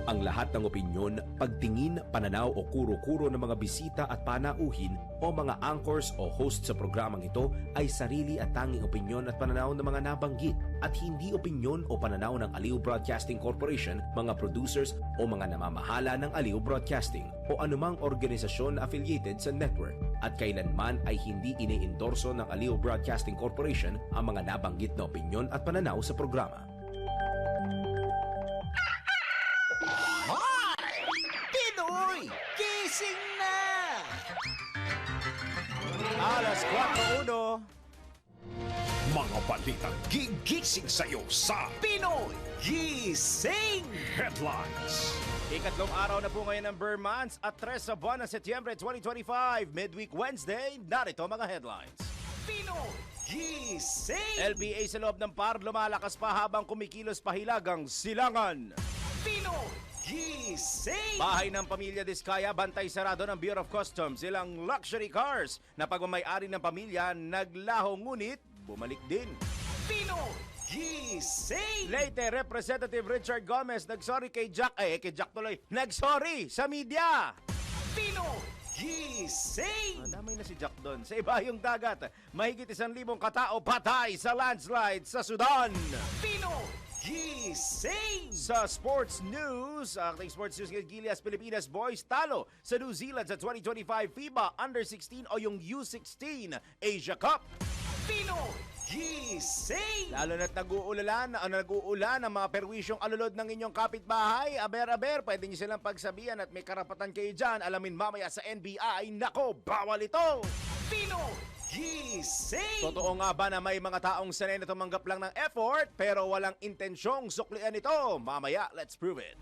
Ang lahat ng opinyon, pagtingin, pananaw o kuro-kuro ng mga bisita at panauhin o mga anchors o host sa programang ito ay sarili at tanging opinyon at pananaw ng mga nabanggit at hindi opinyon o pananaw ng Aliw Broadcasting Corporation, mga producers o mga namamahala ng Aliw Broadcasting o anumang organisasyon na affiliated sa network at kailanman ay hindi ine-endorso ng Aliw Broadcasting Corporation ang mga nabanggit na opinyon at pananaw sa programa. Pinoy, gising na! Alas 4:01. Mga balitang gigising sa'yo sa Pinoy, gising! Headlines. Ikatlong araw na po ngayon ng Burr Months at 3 sa buwan ng Setyembre 2025, midweek Wednesday, narito mga headlines. Pinoy, gising! LPA sa loob ng PAR lumalakas pa habang kumikilos pahilagang silangan. Pinoy, gising! Bahay ng pamilya Diskaya, bantay sarado ng Bureau of Customs. Ilang luxury cars na pagmamayari ng pamilya naglaho ngunit bumalik din. Pinoy, gising! Leyte, Representative Richard Gomez nagsorry kay Jack, nagsorry sa media. Pinoy, gising! Damay na si Jack doon. Sa ibayong dagat, mahigit 1,000 katao patay sa landslide sa Sudan. Pinoy, gising! Sa sports news, ating sports news ng Gilas Pilipinas boys talo sa New Zealand sa 2025 FIBA Under-16 o yung U16 Asia Cup. Pinoy, gising! Lalo na't nag-uulan ang mga perwisyong alulod ng inyong kapitbahay. Aber, pwede nyo silang pagsabihan at may karapatan kayo dyan. Alamin mamaya sa NBI, nako, bawal ito! Pinoy, gising! Totoo nga ba na may mga taong sanay na tumanggap lang ng effort pero walang intensyong suklian ito? Mamaya, let's prove it.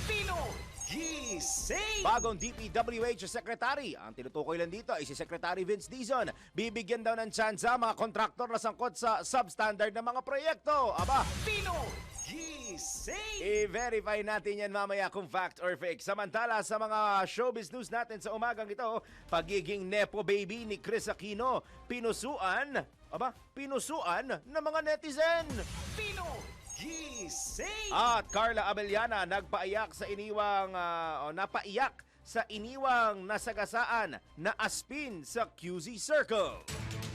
Pinoy, gising! Bagong DPWH Secretary. Ang tinutukoy lang dito ay si Secretary Vince Dizon. Bibigyan daw ng tsansa mga kontraktor na sangkot sa substandard na mga proyekto. Aba, Pinoy, gising! i-verify natin yan mamaya kung fact or fake. Samantala sa mga showbiz news natin sa umagang ito, pagiging nepo baby ni Chris Aquino, pinusuan ng mga netizen. Pinoy, gising! At Carla Abellana napaiyak sa iniwang nasagasaan na aspin sa QZ Circle.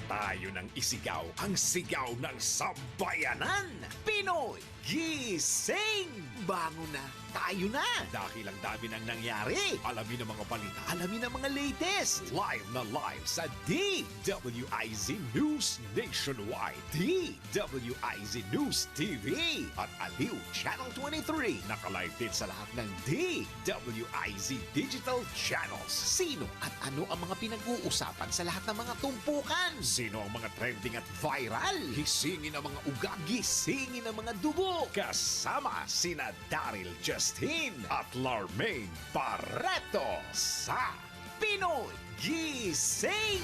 Tayo nang isigaw ang sigaw ng sambayanan. Pinoy, gising! Bangon na, tayo na! Dahil ang dami nang nangyari. Alamin ang mga balita. Alamin ang mga latest. Live na live sa DWIZ News Nationwide. DWIZ News TV. At Aliw Channel 23. Nakalive din sa lahat ng DWIZ Digital Channels. Sino at ano ang mga pinag-uusapan sa lahat ng mga tumpukan? Sino ang mga trending at viral? Gisingin ang mga ugat, gisingin ang mga dugo. Kasama sina Daryl Justin at Larmaine Barreto sa Pinoy, gising!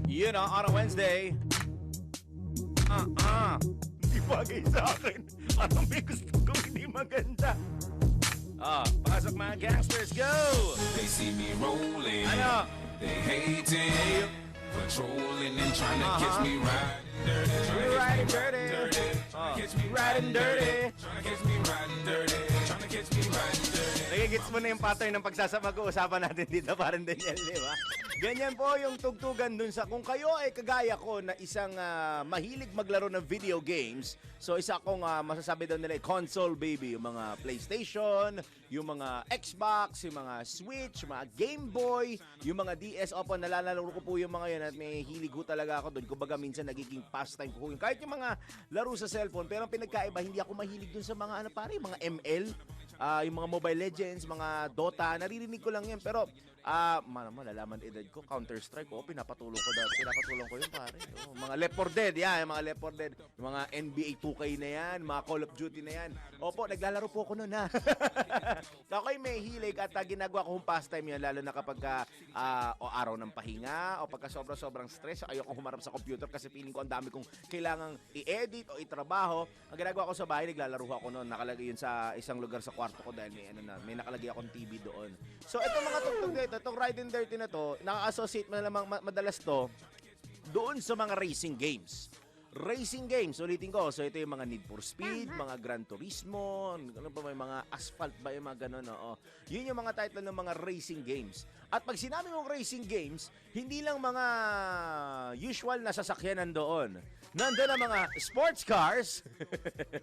Yun ang araw Wednesday. Hindi bagay sa akin. Anong may gusto kong hindi maganda? Pasok mga gangsters, go! They see me rolling, Ano? they hating, patrolling and trying to catch me riding dirty. We're riding dirty. Catch me Riding dirty. Trying to catch me riding dirty. Trying to catch me riding dirty. Nagigits mo na yung pattern ng pagsasapag-uusapan natin dito, parang Daniel, di ba? Ganyan po yung tugtugan dun sa kung kayo ay kagaya ko na isang mahilig maglaro ng video games. So isa akong masasabi daw nila console baby, yung mga PlayStation, yung mga Xbox, yung mga Switch, yung mga Game Boy, yung mga DS. Opo, nalalaro ko po yung mga yun at may hilig ko talaga ako dun. Kumbaga minsan nagiging pastime ko yun. Kahit yung mga laro sa cellphone, pero ang pinagkaiba, hindi ako mahilig dun sa mga yung mga ML, yung mga Mobile Legends, mga Dota, naririnig ko lang yan. Pero malalaman edad ko, Counter-Strike, pinapatulong ko yun, pare. Mga Left 4 Dead, yan, yung mga Left 4 Dead, yung mga NBA 2K na yan, mga Call of Duty na yan. Opo, naglalaro po ako nun, ha. Ako'y may hilig at ginagawa ko yung pastime yan, lalo na kapag araw ng pahinga, o pagka sobrang stress, ayoko humarap sa computer kasi feeling ko ang dami kong kailangang i-edit o itrabaho. Ang ginagawa ko sa bahay, naglalaro ako nun, nakalagay yun sa isang lugar sa kwarto ko dahil may nakalagay akong TV doon. So, itong mga tugtog dito, itong Riding Dirty na to, naka-associate mo na lamang madalas to doon sa mga racing games. racing games. Ulitin ko. So ito yung mga Need for Speed, mga Gran Turismo, ano pa may mga Asphalt ba yung mga ganun. Oo. Yun yung mga title ng mga racing games. At pag sinabi mong racing games, hindi lang mga usual na sasakyan nandoon. Nandun ang mga sports cars.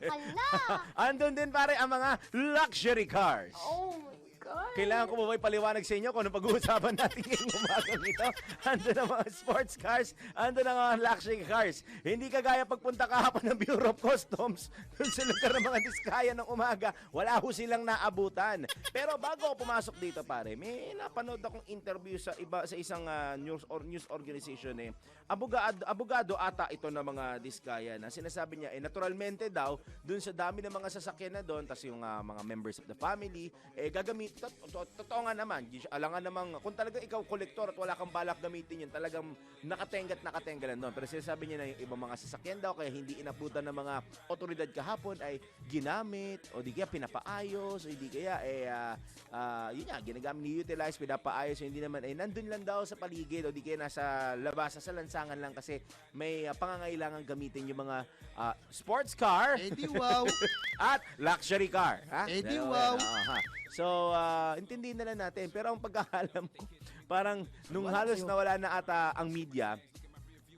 Hala! Andun din pare ang mga luxury cars. Oh my God. Kailangan ko ba may paliwanag sa inyo kung ano pag-uusapan natin ngayong umagang ito? Ando na mga sports cars, ando na mga luxury cars. Hindi kagaya pagpunta kahapon ng Bureau of Customs, dun sa lugar ng mga diskaya ng umaga, wala ho silang naabutan. Pero bago ako pumasok dito pare, may napanood akong interview sa isang news organization abogado ata ito ng mga diskaya na sinasabi niya naturalmente daw dun sa dami ng mga sasakyan na doon tas yung mga members of the family gagamit totoo nga naman alangan namang kung talaga ikaw kolektor at wala kang balak gamitin yun talagang nakatenggalan doon pero sinasabi niya na yung ibang mga sasakyan daw kaya hindi inabutan ng mga otoridad kahapon ay ginamit o di kaya pinapaayos o di kaya yun nga ginagamit ni-utilize pinapaayos hindi naman nandun lang daw sa paligid o di kaya nasa labas sa lansangan lang kasi may pangangailangan gamitin yung mga sports car Wow! at luxury car. Ha? Wow! So, intindihin na lang natin. Pero ang pagkakalam ko, parang nung halos nawala na ata ang media,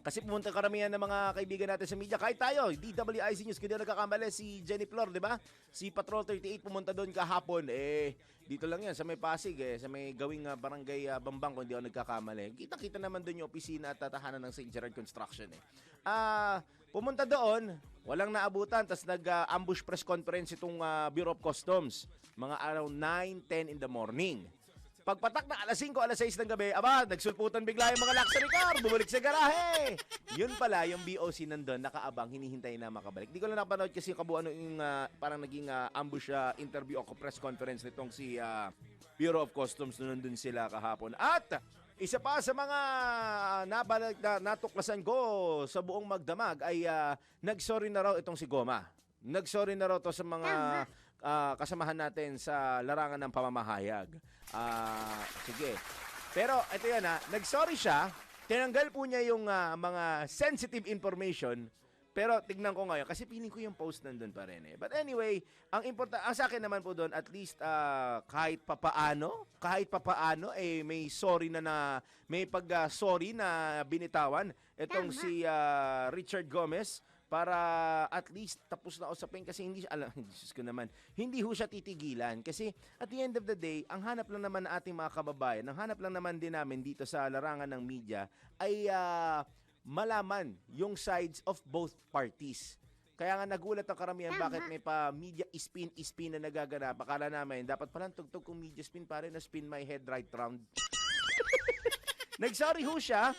kasi pumunta karamihan ng mga kaibigan natin sa media. Kahit tayo, DWIZ News, kaya nagkakamali si Jenny Flor, di ba? Si Patrol 38 pumunta doon kahapon. Dito lang yan, sa may Pasig, sa may gawing barangay Bambang, kung di ako nagkakamali. Kita-kita naman doon yung opisina at tatahanan ng St. Gerard Construction. Pumunta doon, walang naabutan, tapos nag-ambush press conference itong Bureau of Customs. Mga around 9, 10 in the morning. Pagpatak na alas 5, alas 6 ng gabi, nagsulputan bigla yung mga luxury car, bumalik sa garahe. Yun pala, yung BOC nandun, nakaabang, hinihintay na makabalik. Di ko lang napanood kasi kabuuan yung parang naging ambush interview o press conference nitong si Bureau of Customs na nandun sila kahapon. At isa pa sa mga natuklasan ko sa buong magdamag ay nagsorry na raw itong si Goma. Nagsorry na raw to sa mga kasamahan natin sa larangan ng pamamahayag. Sige. Pero ito yan nagsorry siya, tinanggal po niya yung mga sensitive information, pero tignan ko ngayon, kasi piling ko yung post nandun pa rin But anyway, ang sa akin naman po doon, at least kahit papaano, may sorry may pag-sorry na binitawan itong si Richard Gomez, para at least tapos na usapin kasi hindi ho siya titigilan kasi at the end of the day ang hanap lang naman ng ating mga kababayan, ang hanap lang naman din namin dito sa larangan ng media ay malaman yung sides of both parties. Kaya nga nagulat ang karamihan bakit may pa media spin na nagaganap. Akala namin dapat palang tugtog kung media spin pare na spin my head right round. Nagsorry ho siya.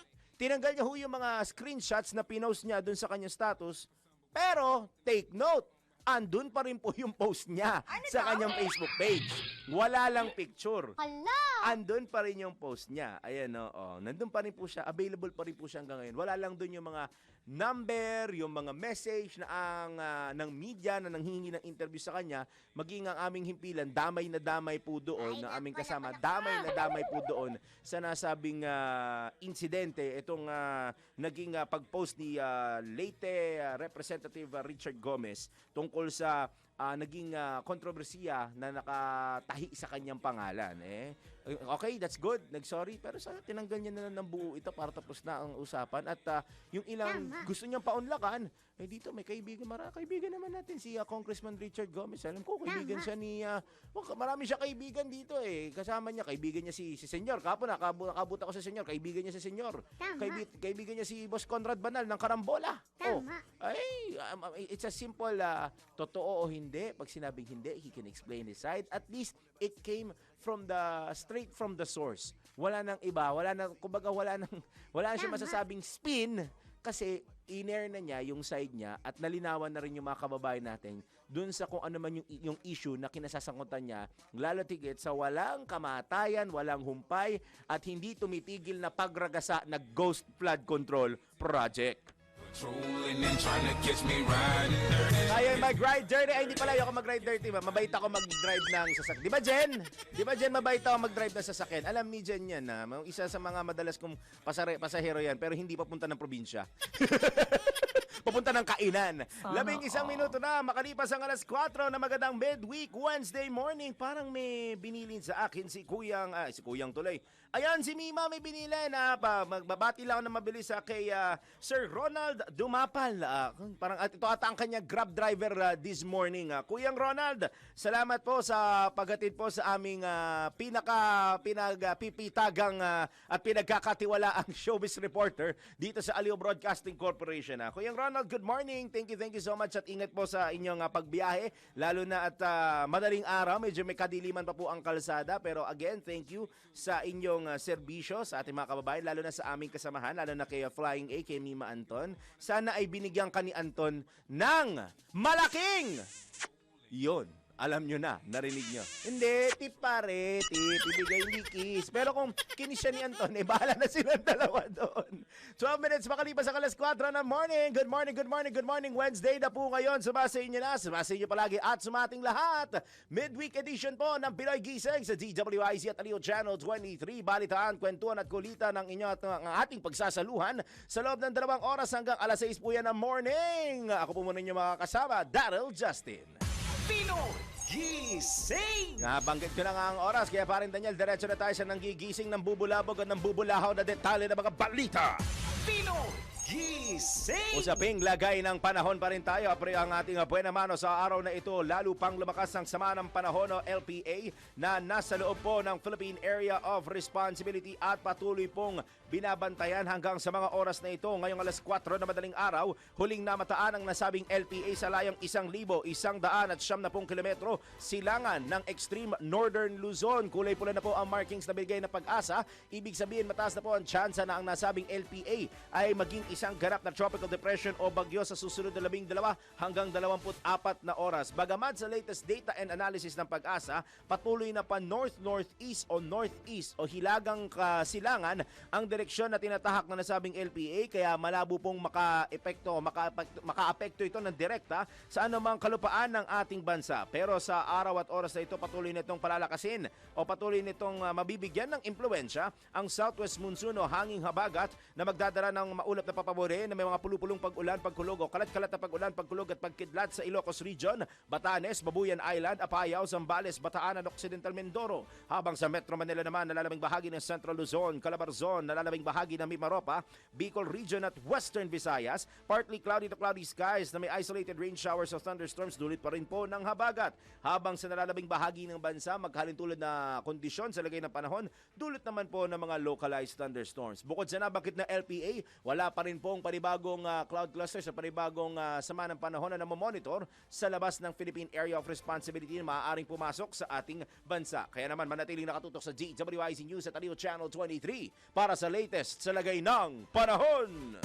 Tinanggal niya ho yung mga screenshots na pinost niya dun sa kanyang status. Pero, take note, andun pa rin po yung post niya sa kanyang Facebook page. Wala lang picture. Hala! Andun pa rin yung post niya. Ayan, nandun pa rin po siya. Available pa rin po siya hanggang ngayon. Wala lang dun yung mga number, yung mga message na ng media na nanghihingi ng interview sa kanya, maging ang aming himpilan, damay na damay po doon, na aming kasama, damay na damay po doon sa nasabing insidente, itong naging pag-post ni Leyte Representative Richard Gomez tungkol sa naging kontrobersiya na nakatahi sa kanyang pangalan. Okay, that's good. Nag-sorry. Pero sana tinanggal niya na lang ng buo ito para tapos na ang usapan. At yung ilang gusto niyang paunlakan, dito may kaibigan. Kaibigan naman natin si Congressman Richard Gomez. Alam ko, kaibigan siya ni... marami siya kaibigan dito Kasama niya, kaibigan niya si Senyor. Nakabut ako sa Senyor. Kaibigan niya si Senyor. Kaibigan niya si Boss Conrad Banal ng Karambola. It's a simple totoo o hindi. Pag sinabing hindi, he can explain his side. At least, it came from straight from the source. Wala nang iba, wala na siya masasabing spin kasi in-air na niya yung side niya at nalinawan na rin yung mga kababayan natin dun sa kung ano man yung issue na kinasasangkutan niya, lalo tigit sa walang kamatayan, walang humpay at hindi tumitigil na pagragasa na ghost flood control project. Trolling and trying to catch me riding dirty. Kaya mag-ride dirty. Ay, hindi pala ako mag-ride dirty. Mabait ako mag-drive ng sasakyan. Di ba, Jen? Di ba, Jen, mabait ako mag-drive ng sasakyan? Alam ni Jen yan, Isa sa mga madalas kong pasahero yan, pero hindi papunta ng probinsya. Papunta ng kainan. Sana 11 minuto na, makalipas ang alas 4 na magandang midweek Wednesday morning. Parang may binilin sa akin si Kuyang tuloy. Ayan, si Mima may binili na magbabati lang ako na mabilis kay Sir Ronald Dumapal. Parang ito ata ang kanya Grab driver this morning. Kuyang Ronald, salamat po sa paghatid po sa aming pinagpipitagang at pinagkakatiwalaang showbiz reporter dito sa Aliw Broadcasting Corporation. Kuyang Ronald, good morning. Thank you so much at ingat po sa inyong pagbiyahe. Lalo na at madaling araw, medyo may kadiliman pa po ang kalsada. Pero again, thank you sa inyong serbisyo sa ating mga kababayan, lalo na sa aming kasamahan, lalo na kay Flying A, kay Mima Anton. Sana ay binigyan ka ni Anton ng malaking yon. Alam nyo na, narinig nyo. Hindi, tip pare, tip, ibigay hindi kiss. Pero kung kinis siya ni Anton, bahala na silang dalawa doon. 12 minutes makalipas sa alas 4 ng morning. Good morning. Wednesday na po ngayon. Sumasayin nyo na, sumasayin nyo palagi at sumating lahat. Midweek edition po ng Pinoy Gising sa DWIZ at Aliw Channel 23. Balitaan, kwentuhan at kulitan ng inyo at ang ating pagsasaluhan sa loob ng 2 oras hanggang alas 6 po yan ng morning. Ako po muna inyo mga kasama, Daryl Justin. Pinoy Gising! Nabanggit ko na nga ang oras, kaya parin Daniel, diretso na tayo sa nanggigising ng bubulabog at ng bubulahaw na detalye ng mga balita. Pinoy Gising! Usaping lagay ng panahon pa rin tayo. Ang ating buena mano sa araw na ito, lalo pang lumakas ang sama ng panahon o LPA na nasa loob po ng Philippine Area of Responsibility at patuloy pong binabantayan hanggang sa mga oras na ito. Ngayong alas 4 na madaling araw, huling namataan ang nasabing LPA sa layong 1,190 kilometro silangan ng extreme northern Luzon. Kulay pula na po ang markings na bigay na pag-asa. Ibig sabihin mataas na po ang tsansa na ang nasabing LPA ay maging isang ganap na tropical depression o bagyo sa susunod na 12 hanggang 24 na oras. Bagamat sa latest data and analysis ng pag-asa, patuloy na pa north-northeast o northeast o hilagang silangan ang direksyon na tinatahak na nasabing LPA, kaya malabo pong makaapekto ito ng direkta sa anumang kalupaan ng ating bansa. Pero sa araw at oras na ito, patuloy nitong palalakasin o patuloy nitong mabibigyan ng impluensya ang southwest monsoon o hanging habagat na magdadala ng maulap na papabore na may mga pulupulong pag-ulan, pagkulog o kalat-kalat na pag-ulan, pagkulog at pagkidlat sa Ilocos Region, Batanes, Babuyan Island, Apayao, Zambales, Bataan at Occidental Mindoro. Habang sa Metro Manila naman, nalalabing bahagi ng Central Luzon, Calabarzon, nalalabing bahagi ng Mimaropa, Bicol Region at Western Visayas, partly cloudy to cloudy skies na may isolated rain showers o thunderstorms, dulot pa rin po ng habagat. Habang sa nalalabing bahagi ng bansa, maghalintulad na kondisyon sa lagay ng panahon, dulot naman po ng mga localized thunderstorms. Bukod sa nabakit na LPA, wala pa rin pong panibagong cloud clusters sa panibagong sama ng panahon na namomonitor sa labas ng Philippine Area of Responsibility na maaaring pumasok sa ating bansa. Kaya naman manatiling nakatutok sa DWIZ News at Aliw Channel 23 para sa latest sa lagay ng panahon.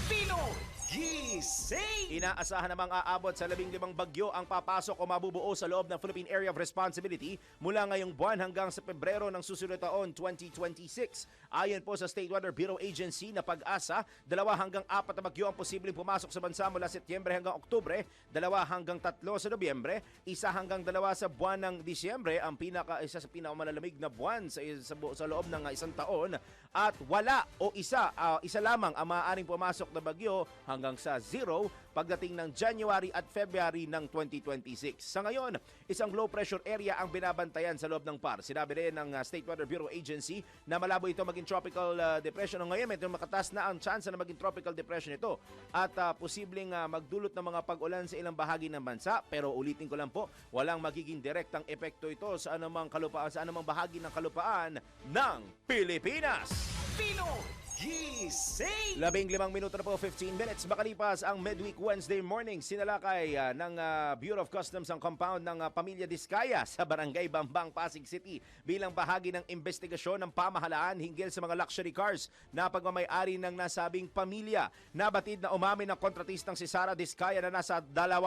Pinoy Gising! Inaasahan namang aabot sa 15 bagyo ang papasok o mabubuo sa loob ng Philippine Area of Responsibility mula ngayong buwan hanggang sa Pebrero ng susunod taon 2026. Ayon po sa State Weather Bureau Agency na pag-asa, 2 hanggang 4 na bagyo ang posibleng pumasok sa bansa mula Setyembre hanggang Oktubre, 2 hanggang 3 sa Nobyembre, 1 hanggang 2 sa buwan ng Disyembre, ang isa sa pinakamalalamig na buwan sa loob ng isang taon, at wala o isa lamang ang maaaring pumasok na bagyo hanggang sa 0 pagdating ng January at February ng 2026. Sa ngayon, isang low pressure area ang binabantayan sa loob ng PAR. Sinabi rin ng State Weather Bureau Agency na malabo ito maging tropical depression. Ngayon, medyo makatas na ang chance na maging tropical depression ito at posibleng magdulot ng mga pag-ulan sa ilang bahagi ng bansa. Pero ulitin ko lang po, walang magiging direktang epekto ito sa anumang bahagi ng kalupaan ng Pilipinas. Pinoy Gising! 15 minuto na po, 15 minutes makalipas ang midweek Wednesday morning. Sinalakay ng Bureau of Customs ang compound ng Pamilya Diskaya sa Barangay Bambang, Pasig City bilang bahagi ng investigasyon ng pamahalaan hinggil sa mga luxury cars na pagmamay-ari ng nasabing pamilya. Nabatid na umamin ng kontratistang si Sara Diskaya na nasa 28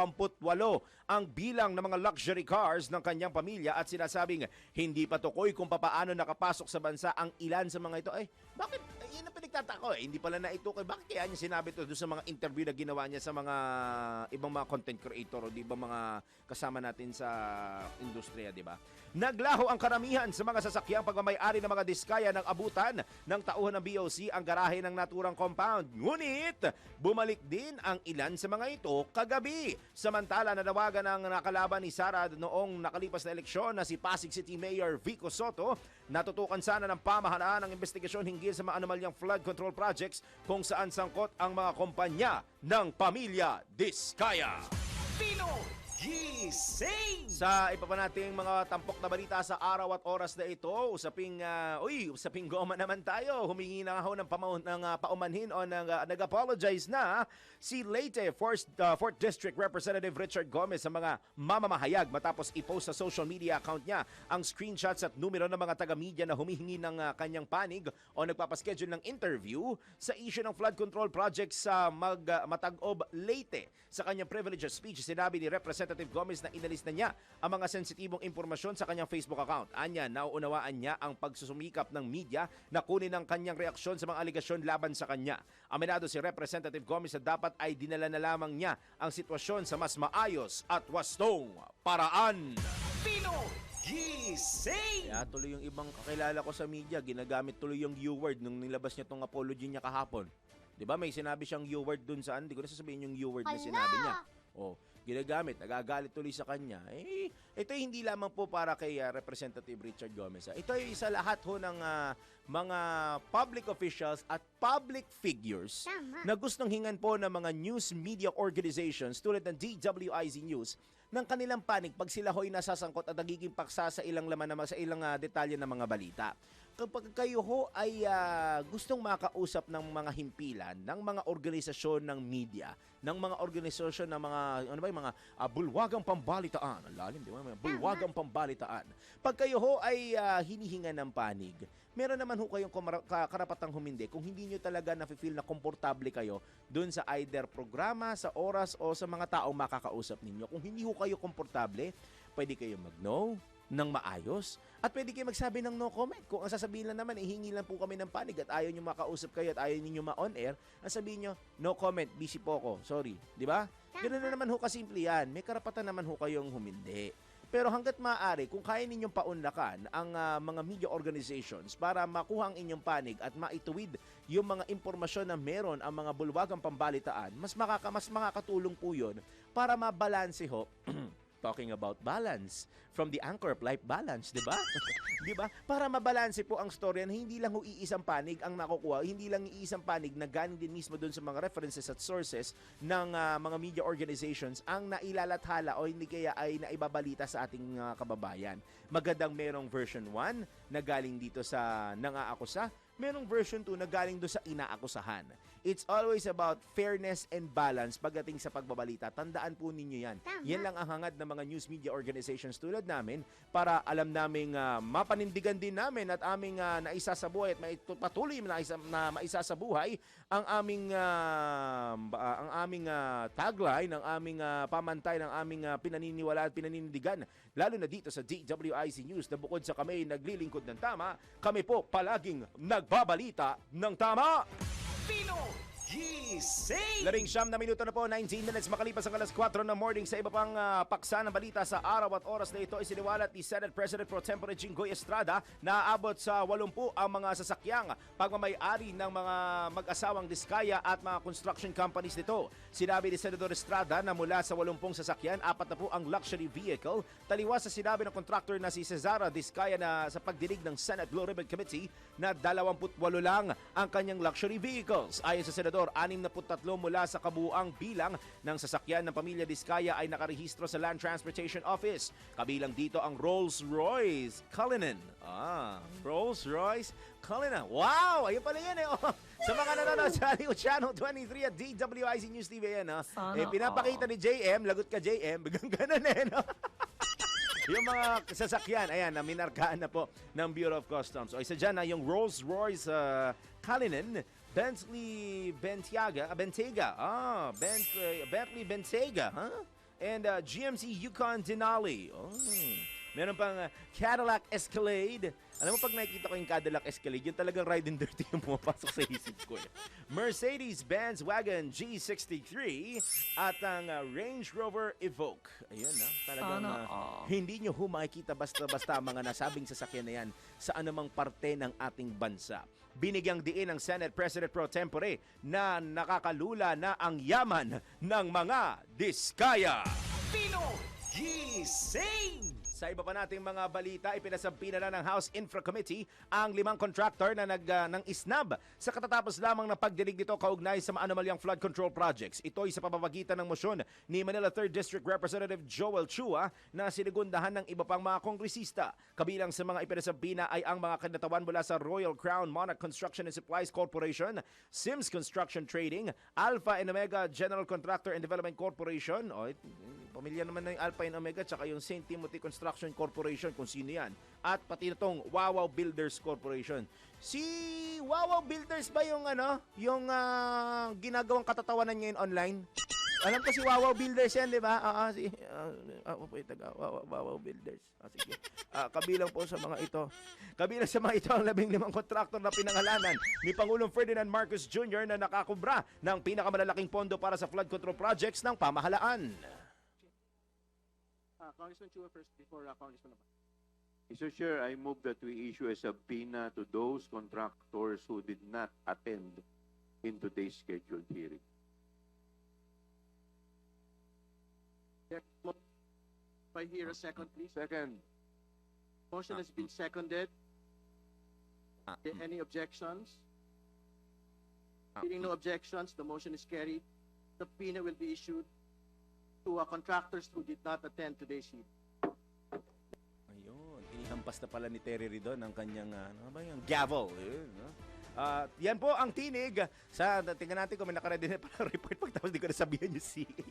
ang bilang ng mga luxury cars ng kanyang pamilya at sinasabing hindi pa tukoy kung papaano nakapasok sa bansa ang ilan sa mga ito. Bakit? Yan ang nagtataka hindi pala na ito bakit kaya niya sinabi ito doon sa mga interview na ginawa niya sa mga ibang mga content creator o di ba mga kasama natin sa industriya, di ba? Naglaho ang karamihan sa mga sasakyang pagmamay-ari ng mga diskaya ng abutan ng tauhan ng BOC ang garahe ng naturang compound. Ngunit, bumalik din ang ilan sa mga ito kagabi. Samantala, nanawagan ng nakalaban ni Sara noong nakalipas na eleksyon na si Pasig City Mayor Vico Soto, natutukan sana ng pamahalaan ang investigasyon hinggil sa mga anomalyang flood control projects kung saan sangkot ang mga kumpanya ng pamilya Diskaya. Gising! Sa iba pa nating mga tampok na balita sa araw at oras na ito, usaping goma naman tayo. Humingi na ho ng paumanhin o nag-apologize na si Leyte 4th District Representative Richard Gomez sa mga mamamahayag matapos i-post sa social media account niya ang screenshots at numero ng mga taga-media na humihingi ng kanyang panig o nagpapaschedule ng interview sa issue ng flood control project sa Matag-Ob, Leyte. Sa kanyang privileged speech, sinabi ni Representative Gomez na inalis na niya ang mga sensitibong impormasyon sa kanyang Facebook account. Anya, nauunawaan niya ang pagsusumikap ng media na kunin ang kanyang reaksyon sa mga aligasyon laban sa kanya. Aminado si Representative Gomez na dapat ay dinala na lamang niya ang sitwasyon sa mas maayos at wastong paraan. Gising! Kaya tuloy yung ibang kakilala ko sa media, ginagamit tuloy yung U-word nung nilabas niya tong apology niya kahapon. 'Di ba? May sinabi siyang U-word dun saan, hindi ko na sasabihin yung U-word na sinabi niya. Oh, ginagamit, nagagalit tuloy sa kanya. Ito hindi lamang po para kay Representative Richard Gomez. Ito ay isa lahat ho ng mga public officials at public figures na gustong hingan po ng mga news media organizations tulad ng DWIZ News ng kanilang panig pag sila ho'y nasasangkot at nagiging paksa sa ilang laman sa ilang detalye ng mga balita. Kapag kayo ho ay gustong makausap ng mga himpilan, ng mga organisasyon ng media, ng mga organisasyon ng mga mga bulwagang pambalitaan, ang lalim, di ba? Mga bulwagang pambalitaan. Pag kayo ho ay hinihinga ng panig, meron naman ho kayong karapatang humindi kung hindi nyo talaga nafe-feel na komportable kayo dun sa either programa, sa oras o sa mga taong makakausap ninyo. Kung hindi ho kayo komportable, pwede kayo mag-no ng maayos at pwede kayo magsabi ng no comment. Kung ang sasabihin lang naman, hingi lang po kami ng panig at ayaw nyo makausap kayo at ayaw nyo ma-on air, ang sabihin nyo, no comment, busy po ako, sorry. Di ba? Ganun na naman ho kasimple yan. May karapatan naman ho kayong humindi. Pero hanggat maaari, kung kaya ninyong paunlakan ang mga media organizations para makuha ang inyong panig at maituwid yung mga impormasyon na meron ang mga bulwagang pambalitaan, mas makakatulong po yun para mabalanse ho talking about balance from the anchor of life balance, di ba? Di ba? Para mabalanse po ang storya na hindi lang ho iisang panig ang nakukuha, hindi lang iisang panig na galing din mismo doon sa mga references at sources ng mga media organizations ang nailalathala o hindi kaya ay naibabalita sa ating kababayan. Magandang merong version 1 na galing dito sa nangaakusa, merong version 2 na galing doon sa inaakusahan. It's always about fairness and balance pagdating sa pagbabalita. Tandaan po ninyo yan. Yan lang ang hangad ng mga news media organizations tulad namin para alam naming mapanindigan din namin at aming naisa sa buhay at patuloy na maisa sa buhay ang aming tagline, ang aming pamantay, ng aming pinaniniwala at pinanindigan. Lalo na dito sa DWIZ News na bukod sa kami naglilingkod ng tama, kami po palaging nagbabalita ng tama. Gising! 19 na minuto na po, 19 minutes makalipas ang alas 4 ng morning. Sa iba pang paksa ng balita sa araw at oras na ito, isiniwalat ni Senate President Pro Tempore Jinggoy Estrada na aabot sa 80 ang mga sasakyang pagmamay-ari ng mga mag-asawang diskaya at mga construction companies nito. Sinabi ni Senador Estrada na mula sa 80 sasakyan, 4 na po ang luxury vehicle. Taliwas sa sinabi ng contractor na si Cesara Diskaya na sa pagdinig ng Senate Blue Ribbon Committee na 28 lang ang kanyang luxury vehicles. Ayon sa Senador, 63 mula sa kabuuang bilang ng sasakyan ng pamilya Diskaya ay nakarehistro sa Land Transportation Office. Kabilang dito ang Rolls-Royce Cullinan. Rolls-Royce Cullinan. Wow! Ayun pala yan eh. Sa mga nanonood sa Channel 23 at DWIZ News TV yan. Pinapakita ni JM, lagot ka JM, bigang ganun eh. No? Yung mga sasakyan, ayan, minarkaan na po ng Bureau of Customs. O isa dyan na yung Rolls-Royce Cullinan, Bentley Bentayga, Bentley Bentayga, and GMC Yukon Denali. Meron pang Cadillac Escalade. Alam mo, pag nakikita ko yung Cadillac Escalade, yun talagang ride and dirty yung pumapasok sa isip ko. Mercedes-Benz Wagon G63 at ang Range Rover Evoque. Ayun, talagang hindi nyo makikita basta-basta ang mga nasabing sasakyan na yan sa anumang parte ng ating bansa. Binigyang diin ng Senate President Pro Tempore na nakakalula na ang yaman ng mga Diskaya. Pinoy Gising! Sa iba pa nating mga balita, ipinasampina na ng House Infra Committee ang 5 contractor na ng isnab sa katatapos lamang ng pagdinig nito kaugnay sa maanomalyang flood control projects. Ito'y sa pamamagitan ng mosyón ni Manila 3rd District Representative Joel Chua na sinigundahan ng iba pang mga kongresista. Kabilang sa mga ipinasampina ay ang mga kanatawan mula sa Royal Crown Monarch Construction and Supplies Corporation, Sims Construction Trading, Alpha and Omega General Contractor and Development Corporation, pamilya naman ng Alpha and Omega, tsaka yung St. Timothy Construction Corporation, kung sino yan. At pati itong Wawaw Builders Corporation. Si Wawaw Builders ba yung ginagawang katatawanan ngayon online? Alam ko si Wawaw Builders yan, di ba? Wawaw Builders. Sige. Kabilang po sa mga ito. Kabilang sa mga ito ang 15 kontraktor na pinangalanan ni Pangulong Ferdinand Marcos Jr. na nakakubra ng pinakamalalaking pondo para sa flood control projects ng pamahalaan. Congressman Chua first before Congressman Abad. Mr. Chair, I move that we issue a subpoena to those contractors who did not attend in today's scheduled hearing. If I hear a second, please. Second. Motion has been seconded. Any objections? Hearing no objections, the motion is carried. Subpoena will be issued to contractors who did not attend today's hearing. Ayun, inihampas na pala ni Terry Ridon ang kanyang gavel. Ayun, yan po ang tinig. Tingnan natin kung may nakaredy na pala report pagtapos di ko nasabihan yung CA.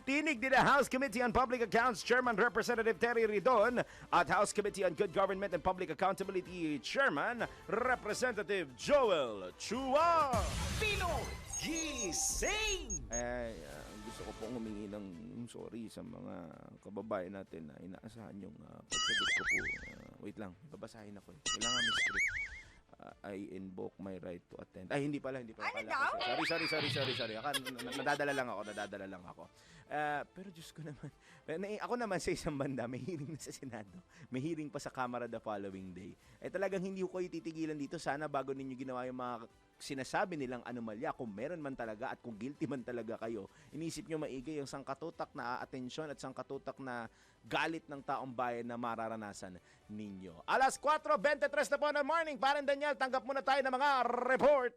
Tinig din na House Committee on Public Accounts Chairman Representative Terry Ridon at House Committee on Good Government and Public Accountability Chairman Representative Joel Chua. Pinoy Gising! Gusto ko pong humingi ng sorry sa mga kababayan natin na inaasahan yung pagsagot ko po. Wait lang, babasahin ako. Kailangan may script. I invoke my right to attend. Ay, hindi pala. Sorry. Nadadala lang ako. Pero Diyos ko naman. Ako naman sa isang banda, may hearing na sa Senado. May hearing pa sa Kamara the following day. Talagang hindi ko kayo titigilan dito. Sana bago ninyo ginawa yung mga sinasabi nilang anomalya, kung meron man talaga at kung guilty man talaga kayo, inisip nyo maigi yung sangkatutak na atensyon at sangkatutak na galit ng taong bayan na mararanasan ninyo. Alas 4:23 na po ng morning. Parang Daniel, tanggap muna tayo ng mga report.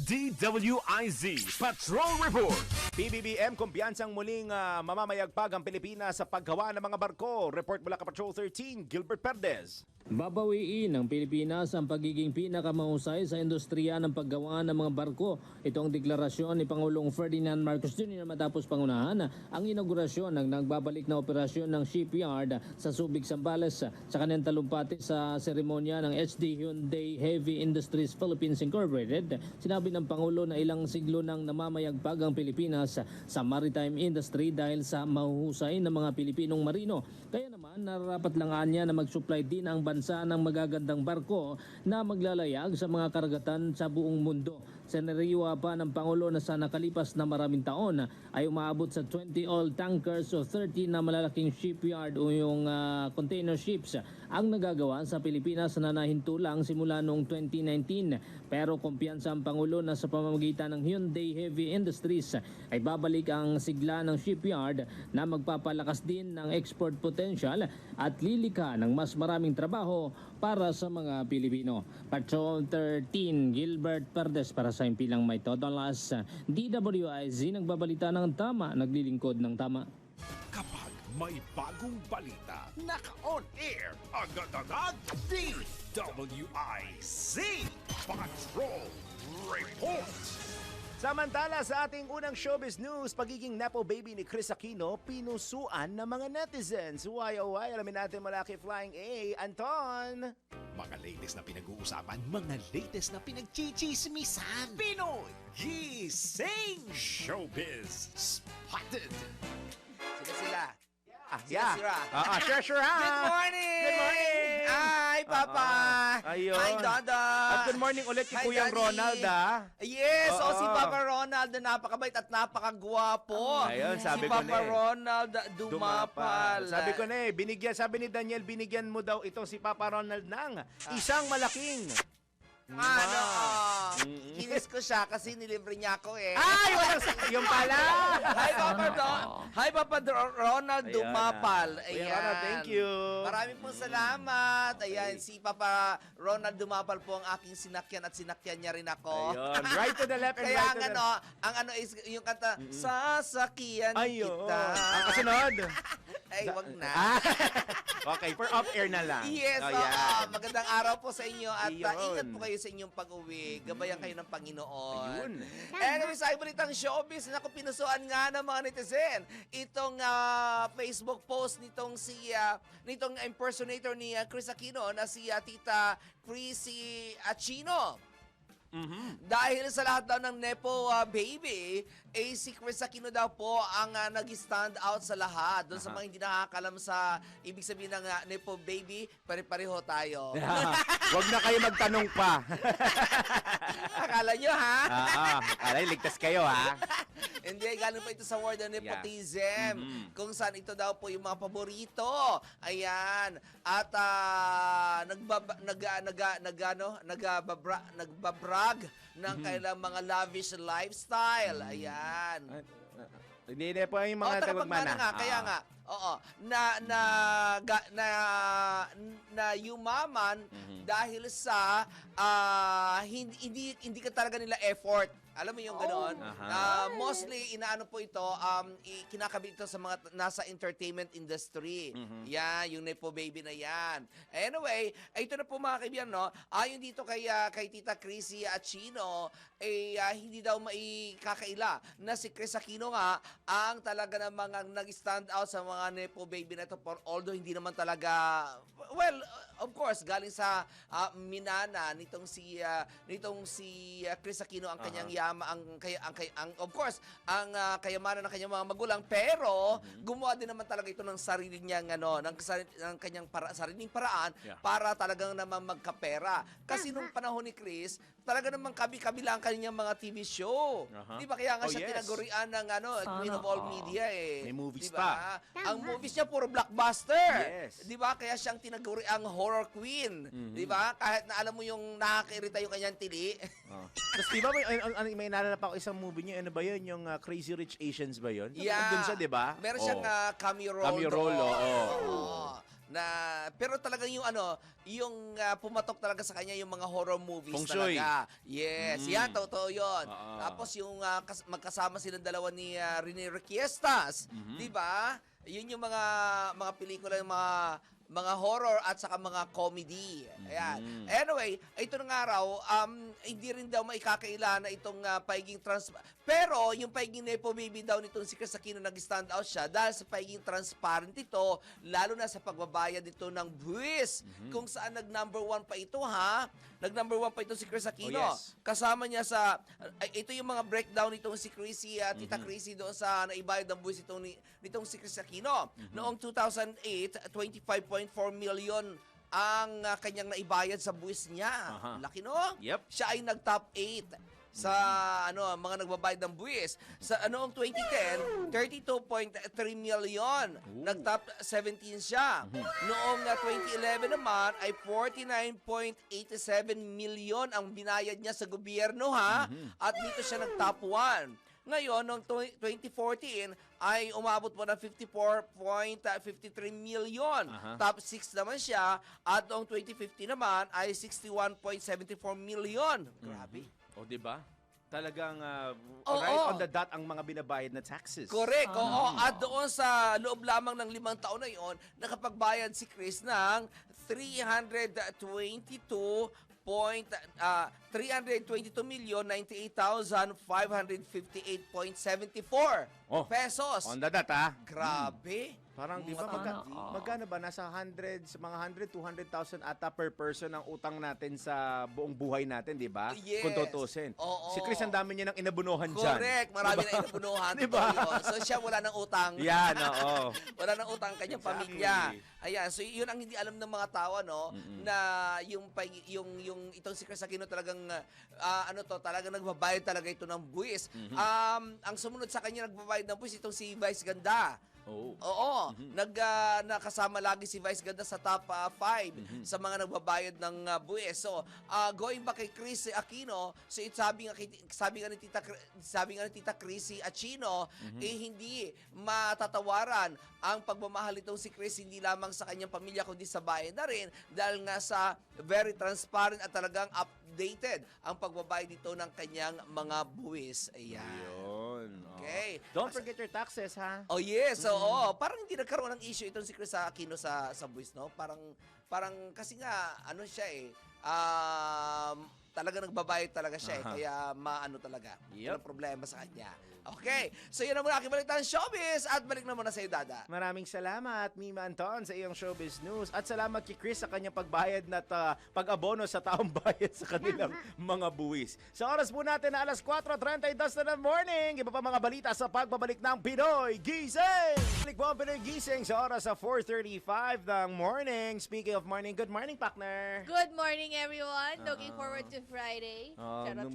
DWIZ Patrol Report. PBBM, kumpiyansang muling mamamayagpag ang Pilipinas sa paggawa ng mga barko. Report mula ka Patrol 13, Gilbert Perdez. Babawiin ng Pilipinas ang pagiging pinakamahusay sa industriya ng paggawa ng mga barko. Ito ang deklarasyon ni Pangulong Ferdinand Marcos Jr. matapos pangunahan ang inaugurasyon ng nagbabalik na operasyon ng shipyard sa Subic, Zambales sa kanyang talumpati sa seremonya ng HD Hyundai Heavy Industries Philippines Incorporated. Sinabi ng Pangulo na ilang siglo nang namamayagpag ang Pilipinas sa maritime industry dahil sa mahuhusay ng mga Pilipinong marino. Kaya naman nararapat lang niya na mag-supply din ang bansa ng magagandang barko na maglalayag sa mga karagatan sa buong mundo. Senaryoa pa ng Pangulo na sa nakalipas na maraming taon ay umaabot sa 20 oil tankers o 30 na malalaking shipyard o yung container ships ang nagagawa sa Pilipinas na nahinto lang simula noong 2019. Pero kumpiyansa ang Pangulo na sa pamamagitan ng Hyundai Heavy Industries ay babalik ang sigla ng shipyard na magpapalakas din ng export potential at lilikha ng mas maraming trabaho para sa mga Pilipino. Patrol 13, Gilbert Perdes para sa impilang may todolas. DWIZ nagbabalita ng tama, naglilingkod ng tama. Kapag may bagong balita, naka-on air, agad-agad, DWIZ Patrol Report. Samantala sa ating unang showbiz news, pagiging nepo baby ni Chris Aquino, pinusuan ng mga netizens. Why, alamin natin mula kay Flying A, Anton. Mga latest na pinag-uusapan, mga latest na pinagchichismisan. Pinoy Gising Showbiz Spotted. Sila. Yeah. Sira. Sure. Good morning! Good morning! Hi, Papa! Ayun. Hi, Dada! At good morning ulit kay Hi, Kuyang Daddy. Ronald, Yes, Oo. si Papa Ronald na napakabait at napakagwapo. Ayun, sabi si ko Papa na eh. Ronald dumapal. Sabi ko na sabi ni Daniel, binigyan mo daw ito si Papa Ronald ng isang malaking Ano, Mm-mm. kinis ko siya kasi nilibre niya ako eh. Ay, walang yung pala. Hi, Papa Hi, Papa Ronald Ayan, Dumapal. Kuya Ronald, thank you. Maraming pong salamat. Ayan, si Papa Ronald Dumapal po ang aking sinakyan at sinakyan niya rin ako. Ayun, right to the left and Kaya right to the ang ano is yung kanta, sasakyan Ayun. kita. Ang kasunod. Ay, wag na. Okay, for off-air na lang. Yes, Ayan. magandang araw po sa inyo at Ayun. ingat po kayo sa inyong pag-uwi. Gabayan kayo ng Panginoon. Ayun. Anyway, sa balitang showbiz, naku, pinusuan nga ng mga netizen itong Facebook post nitong nitong impersonator ni Chris Aquino na si Tita Chrissy Aquino. Dahil sa lahat daw ng Nepo baby, si Chris Aquino daw po ang nag-stand out sa lahat. Doon sa mga hindi nakakalam sa ibig sabihin ng Nepo baby, pare-pareho tayo. Wag na kayo magtanong pa. Akala nyo, ha? Alay, ligtas kayo, ha? Hindi, galing pa ito sa word ng nepotism. Kung saan ito daw po yung mga paborito. Ayan. At nagbabrag ng kailang mga lavish lifestyle. Ayan. Hindi po yung mga tagapagmana nga, kaya nga. Oo. Na yumaman dahil sa hindi ka talaga nila effort. Alam mo yung ganoon? Mostly, inaano po ito, kinakabit ito sa mga nasa entertainment industry. Yan, yung Nepo Baby na yan. Anyway, ito na po mga kaibigan, no? Ayon dito kay Tita Chrissy Aquino, hindi daw maikakaila na si Chris Aquino nga ang talaga namang nag-stand out sa mga Nepo Baby na ito. Although hindi naman talaga, well, of course, galing sa minana nitong si Chris Aquino ang kanyang of course, ang kayamanan ng kanyang mga magulang, pero gumawa din naman talaga ito ng sarili niyang ng kanyang sariling paraan para talagang naman magkapera. Kasi nung panahon ni Chris, talaga namang kabi-kabila ang kanyang mga TV show. Di ba kaya nga siya tinagurian ng Queen of All Media eh. May movies diba? pa. Ang movies niya puro blockbuster. Yes. Di ba? Kaya siyang tinaguriang horror queen. Di ba? Kahit na alam mo yung nakakairita yung kanyang tili. Tapos di ba may nalala pa ako isang movie niyo, ano ba yun? Yung Crazy Rich Asians ba yun? Yeah. Doon siya, di ba? Meron siyang cameo role. Cameo role, oo. Pero talagang yung pumatok talaga sa kanya yung mga horror movies Feng Shui. talaga. Yes, yan, totoo yun. Tapos yung magkasama silang dalawa ni Rene Requiestas, di ba? Yun yung mga pelikula, yung mga horror at saka mga comedy. Ayan. Anyway, ito nga raw, hindi rin daw maikakaila na itong paiging pero yung paiging Nepo Baby daw nitong si Chris Aquino nag-stand out siya dahil sa paiging transparent ito, lalo na sa pagbabayad dito ng buwis. Kung saan nag-number 1 pa ito, ha? Nag-number 1 pa ito si Chris Aquino. Kasama niya ito yung mga breakdown nitong si Chrissy, Tita Chrissy doon sa naibayad ng buwis nitong si Chris Aquino. Noong 2008, 25.4 million ang kanyang naibayad sa buwis niya. Laki, no? Yep. Siya ay nag-top 8 sa mga nagbabayad ng buwis. Sa noong 2010, 32.3 million. Nag-top 17 siya. Noong 2011 naman ay 49.87 million ang binayad niya sa gobyerno, ha? At dito siya nag-top 1. Ngayon, noong 2014, ay umabot po ng 54.53 million. Top 6 naman siya. At noong 2015 naman ay 61.74 million. Grabe. O, di ba? Talagang right on the dot ang mga binabayad na taxes. Correct. Oo. At doon sa loob lamang ng 5 taon na yon, nakapagbayad si Chris ng 322,98,558.74. Oh, pesos. on the dot, ha? Grabe. Parang, di ba, magkano ba? Nasa hundreds, mga 100, 200,000 ata per person ang utang natin sa buong buhay natin, di ba? Yes. Kung tutusin. Oo. Si Chris, ang dami niya ng inabunuhan dyan. Correct. Marami na inabunuhan. Diba? Totoo yun. So siya wala ng utang. Yan, oo. Wala ng utang kanyang Exactly. pamilya. Ayan, so yun ang hindi alam ng mga tao, no, na yung itong si Chris Aquino talagang talagang nagbabayad talaga ito ng buwis. Ang sumunod sa kanya nagbabayad ng buwis itong si Vice Ganda. Oh. Oo, nakasama lagi si Vice Ganda sa top 5 sa mga nagbabayad ng buwis. So, going back kay Chris Aquino, so sabi nga ni Tita Chrissy Aquino, hindi matatawaran ang pagmamahal itong si Chris hindi lamang sa kanyang pamilya kundi sa bayan na rin dahil nga sa very transparent at talagang updated ang pagbabayad dito ng kanyang mga buwis. Ayan. Yun. Okay. Don't forget your taxes, ha? Oh yes, oo. Parang hindi nagkaroon ng issue itong si Chris Aquino sa buwis, no? Parang kasi nga ano siya talaga nagbabayad talaga siya kaya maano talaga. Walang problema sa kanya. Okay, so yun ang muna aking balitan showbiz at balik na muna sa iyo, Dada. Maraming salamat, Mima Anton, sa iyong showbiz news. At salamat kay Chris sa kanyang pagbayad na pag-abono sa taong bayad sa kanilang mga buwis. Sa oras po natin na alas 4:32 na ng morning, iba pa mga balita sa pagbabalik ng Pinoy Gising! Balik po ang Pinoy Gising sa oras sa 4:35 ng morning. Speaking of morning, good morning, partner! Good morning, everyone. Looking forward to Friday. Charot.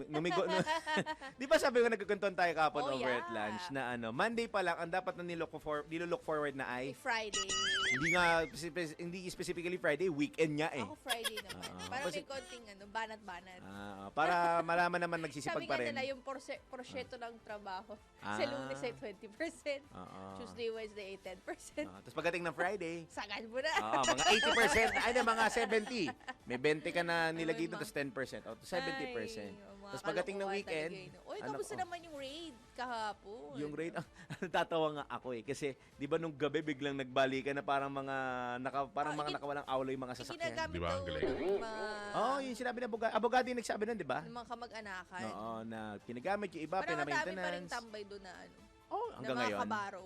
Di ba sabi ko nagkukuntuan tayo kapon over yeah. at lunch na Monday pa lang ang dapat na nilook forward na ay Friday. hindi specifically Friday, weekend nga eh. Ako Friday naman. Para may konting banat-banat. Para malaman naman nagsisipag Sabi pa nga rin. nila yung porsyento ng trabaho. Sa Lunes ay 20%. Tuesday, Wednesday ay 10%. Tapos pagdating ng Friday, Sagad mo na. mga 80%, ay na mga 70. May 20 ka na nilagay doon, tapos 10%. O, 70%. Tapos pagdating ng weekend, Uy, kamusta naman yung raid kahapon? yung rate, natatawa nga ako eh. Kasi, di ba nung gabi biglang nagbalikan na parang mga nakawalang awlo yung mga sasakyan. Ginagamit daw ng mga... Yung sinabi na abogado yung nagsabi nun, di ba? ng mga kamag-anakan. Oo, na ginagamit yung iba, Parang madami pa rin pinamaintenance. tambay doon na Hanggang na mga ngayon. kabaro.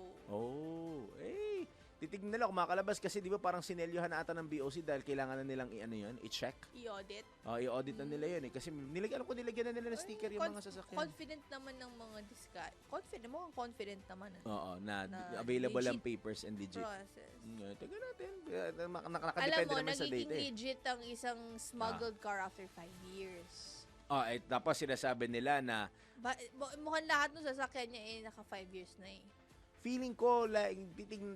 Titignan nila kumakalabas kasi di ba parang sinelyohan na ata ng BOC dahil kailangan na nilang i-check. I-audit. I-audit na nila yun eh. Kasi alam ko nilagyan na nila ng sticker yung mga sasakyan. Confident naman ng mga confident naman. Oo, na available ang papers and legit. Process. Tingnan natin. Alam Nakadepende mo, naman sa nagiging data eh. legit ang isang smuggled car after 5 years. Tapos sinasabi nila na Mukhang lahat ng sasakyan niya naka 5 years na eh. feeling ko,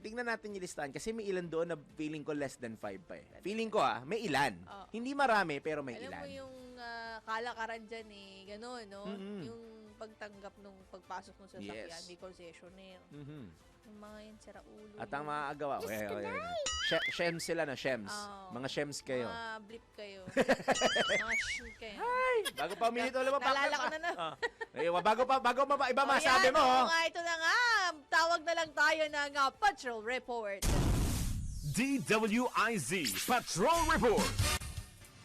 tingnan natin yung listahan kasi may ilan doon na feeling ko less than 5 pa eh. Feeling ko may ilan. Hindi marami pero may Alam ilan. mo yung kalakaran dyan gano'n, no? Mm-hmm. Yung pagtanggap nung pagpasok ng sasakyan, Yes. may concessionaire. Yung mga yan, sira ulo. At ang mga agawa, shems sila na, shems. Mga shems kayo. Mga blip kayo. mga shim kayo. Bago pa uminit ulit mo, Naalala ko na bago pa iba masabi mo. Ito na nga. Tawag na lang tayo ng Patrol Report. DWIZ Patrol Report.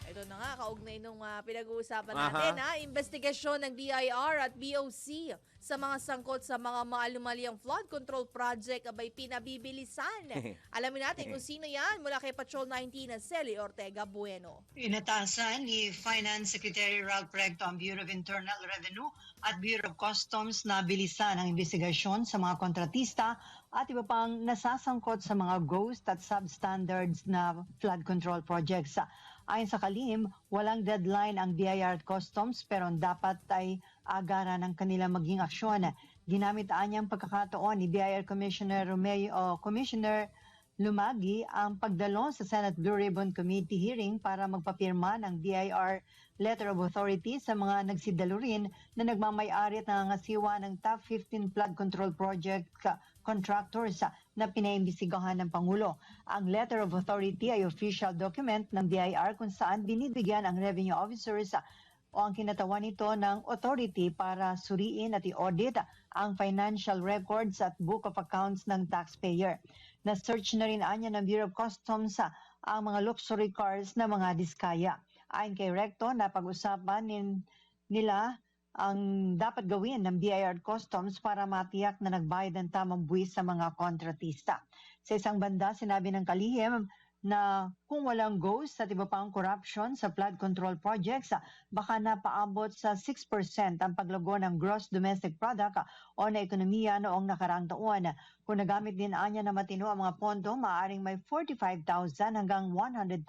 Ito na nga, kaugnay nung pinag-uusapan natin, investigasyon ng BIR at BOC sa mga sangkot sa mga maalumalyang flood control project abay pinabibilisan. Alamin natin kung sino yan mula kay Patrol 19 na Celi Ortega Bueno. Inatasan ni Finance Secretary Ralph Recto ang Bureau of Internal Revenue at Bureau of Customs na bilisan ang investigasyon sa mga kontratista at iba pang nasasangkot sa mga ghost at substandards na flood control projects. Ayon sa Kalim, walang deadline ang BIR at Customs pero dapat ay agaran ng kanilang maging aksyon. Ginamit ang pagkakataon ni BIR Commissioner Commissioner Lumagi ang pagdalo sa Senate Blue Ribbon Committee hearing para magpapirma ng BIR Letter of Authority sa mga nagsidalo rin na nagmamay-ari at nangangasiwa ng top 15 flood control project contractors na pinaimbestigahan ng Pangulo. Ang Letter of Authority ay official document ng BIR kung saan binibigyan ang revenue officers o ang kinatawan nito ng authority para suriin at i-audit ang financial records at book of accounts ng taxpayer. Na-search na rin anya ng Bureau of Customs ang mga luxury cars na mga diskaya. Ayon kay Recto, napag-usapan nila ang dapat gawin ng BIR Customs para matiyak na nagbayad ng tamang buwis sa mga kontratista. Sa isang banda, sinabi ng kalihim na kung walang ghost at iba pang corruption sa flood control projects, baka napaabot sa 6% ang paglago ng gross domestic product o na ekonomiya noong nakaraang taon. Kung nagamit din anya na matino ang mga pondo, maaaring may 45,000 hanggang 100,000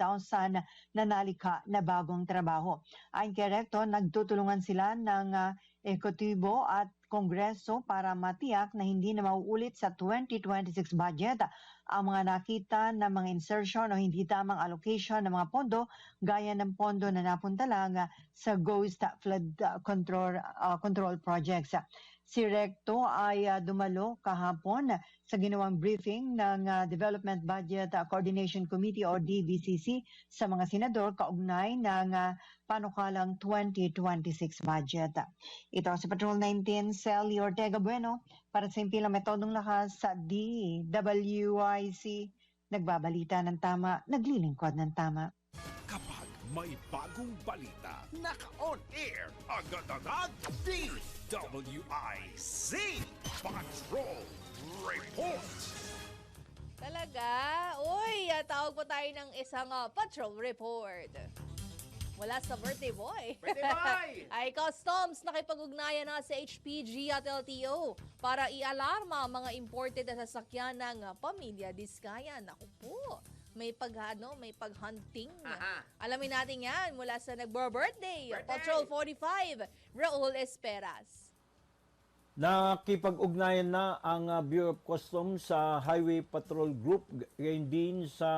na nalikha na bagong trabaho. Ayon kay Recto, nagtutulungan sila ng ekotibo at Kongreso para matiyak na hindi na mauulit sa 2026 budget ang mga nakita na mga insertion o hindi tamang allocation ng mga pondo gaya ng pondo na napunta lang sa ghost flood control projects. Si Recto ay dumalo kahapon sa ginawang briefing ng Development Budget Coordination Committee o DBCC sa mga senador kaugnay ng panukalang 2026 budget. Ito si Patrol 19, Sally Ortega Bueno, para sa impilang metodong lakas sa DWIC. Nagbabalita ng tama, naglilingkod ng tama. Kapag may bagong balita, naka-on air, agad-agad, DWIZ Patrol Report. Talaga? Uy, tawag po tayo ng isang patrol report. Mula sa birthday boy. Birthday boy! Ay, Customs nakipag-ugnayan na sa HPG at LTO para i-alarma ang mga imported na sasakyan ng Pamilya Diskaya. Naku po, may paghunting. Alamin natin yan mula sa nagbo-birthday, Patrol 45, Raul Esperas. Nakipag-ugnayan na ang Bureau of Customs sa Highway Patrol Group, gayon din sa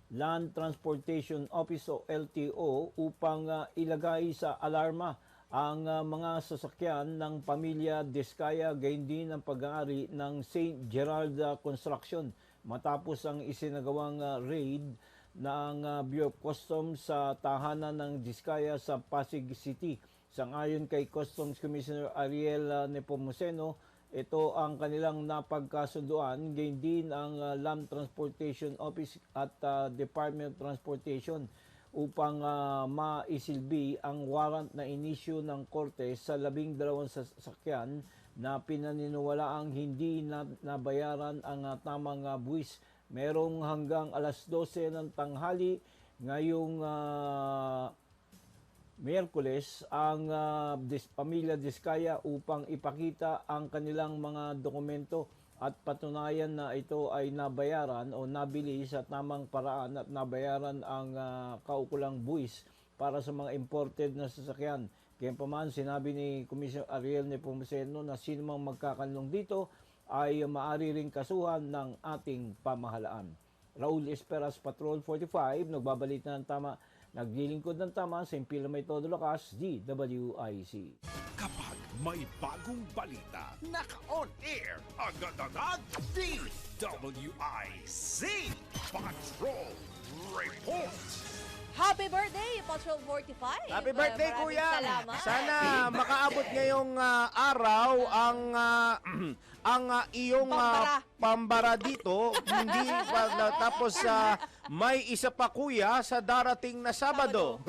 Land Transportation Office o LTO upang ilagay sa alarma ang mga sasakyan ng Pamilya Diskaya, gayon din ang pag-aari ng St. Gerald Construction matapos ang isinagawang raid ng Bureau of Customs sa tahanan ng Diskaya sa Pasig City. Sangayon kay Customs Commissioner Ariel Nepomuceno, ito ang kanilang napagkasunduan, gayon din ang Land Transportation Office at Department of Transportation upang maisilbi ang warrant na inisyu ng korte sa 12 sasakyan na pinaniniwalaang hindi nabayaran ang tamang buwis. Merong hanggang alas 12 ng tanghali ngayong Miyerkules ang Pamilya Diskaya upang ipakita ang kanilang mga dokumento at patunayan na ito ay nabayaran o nabili sa tamang paraan at nabayaran ang kaukulang buwis para sa mga imported na sasakyan. Kaya sinabi ni Commissioner Ariel Nepomuceno na sino mang magkakanlong dito ay maaari ring kasuhan ng ating pamahalaan. Raul Esperas, Patrol 45, nagbabalita ng tama. Naglilingkod ng tama sa impila may todo lakas, DWIC. Kapag may bagong balita, naka-on air, agad-agad, DWIZ Patrol Report. Happy birthday, Patrol 45! Happy birthday, Maraming Kuya! salamat. Sana makaabot ngayong araw ang iyong pambara dito. Hindi tapos may isa pa, Kuya, sa darating na Sabado.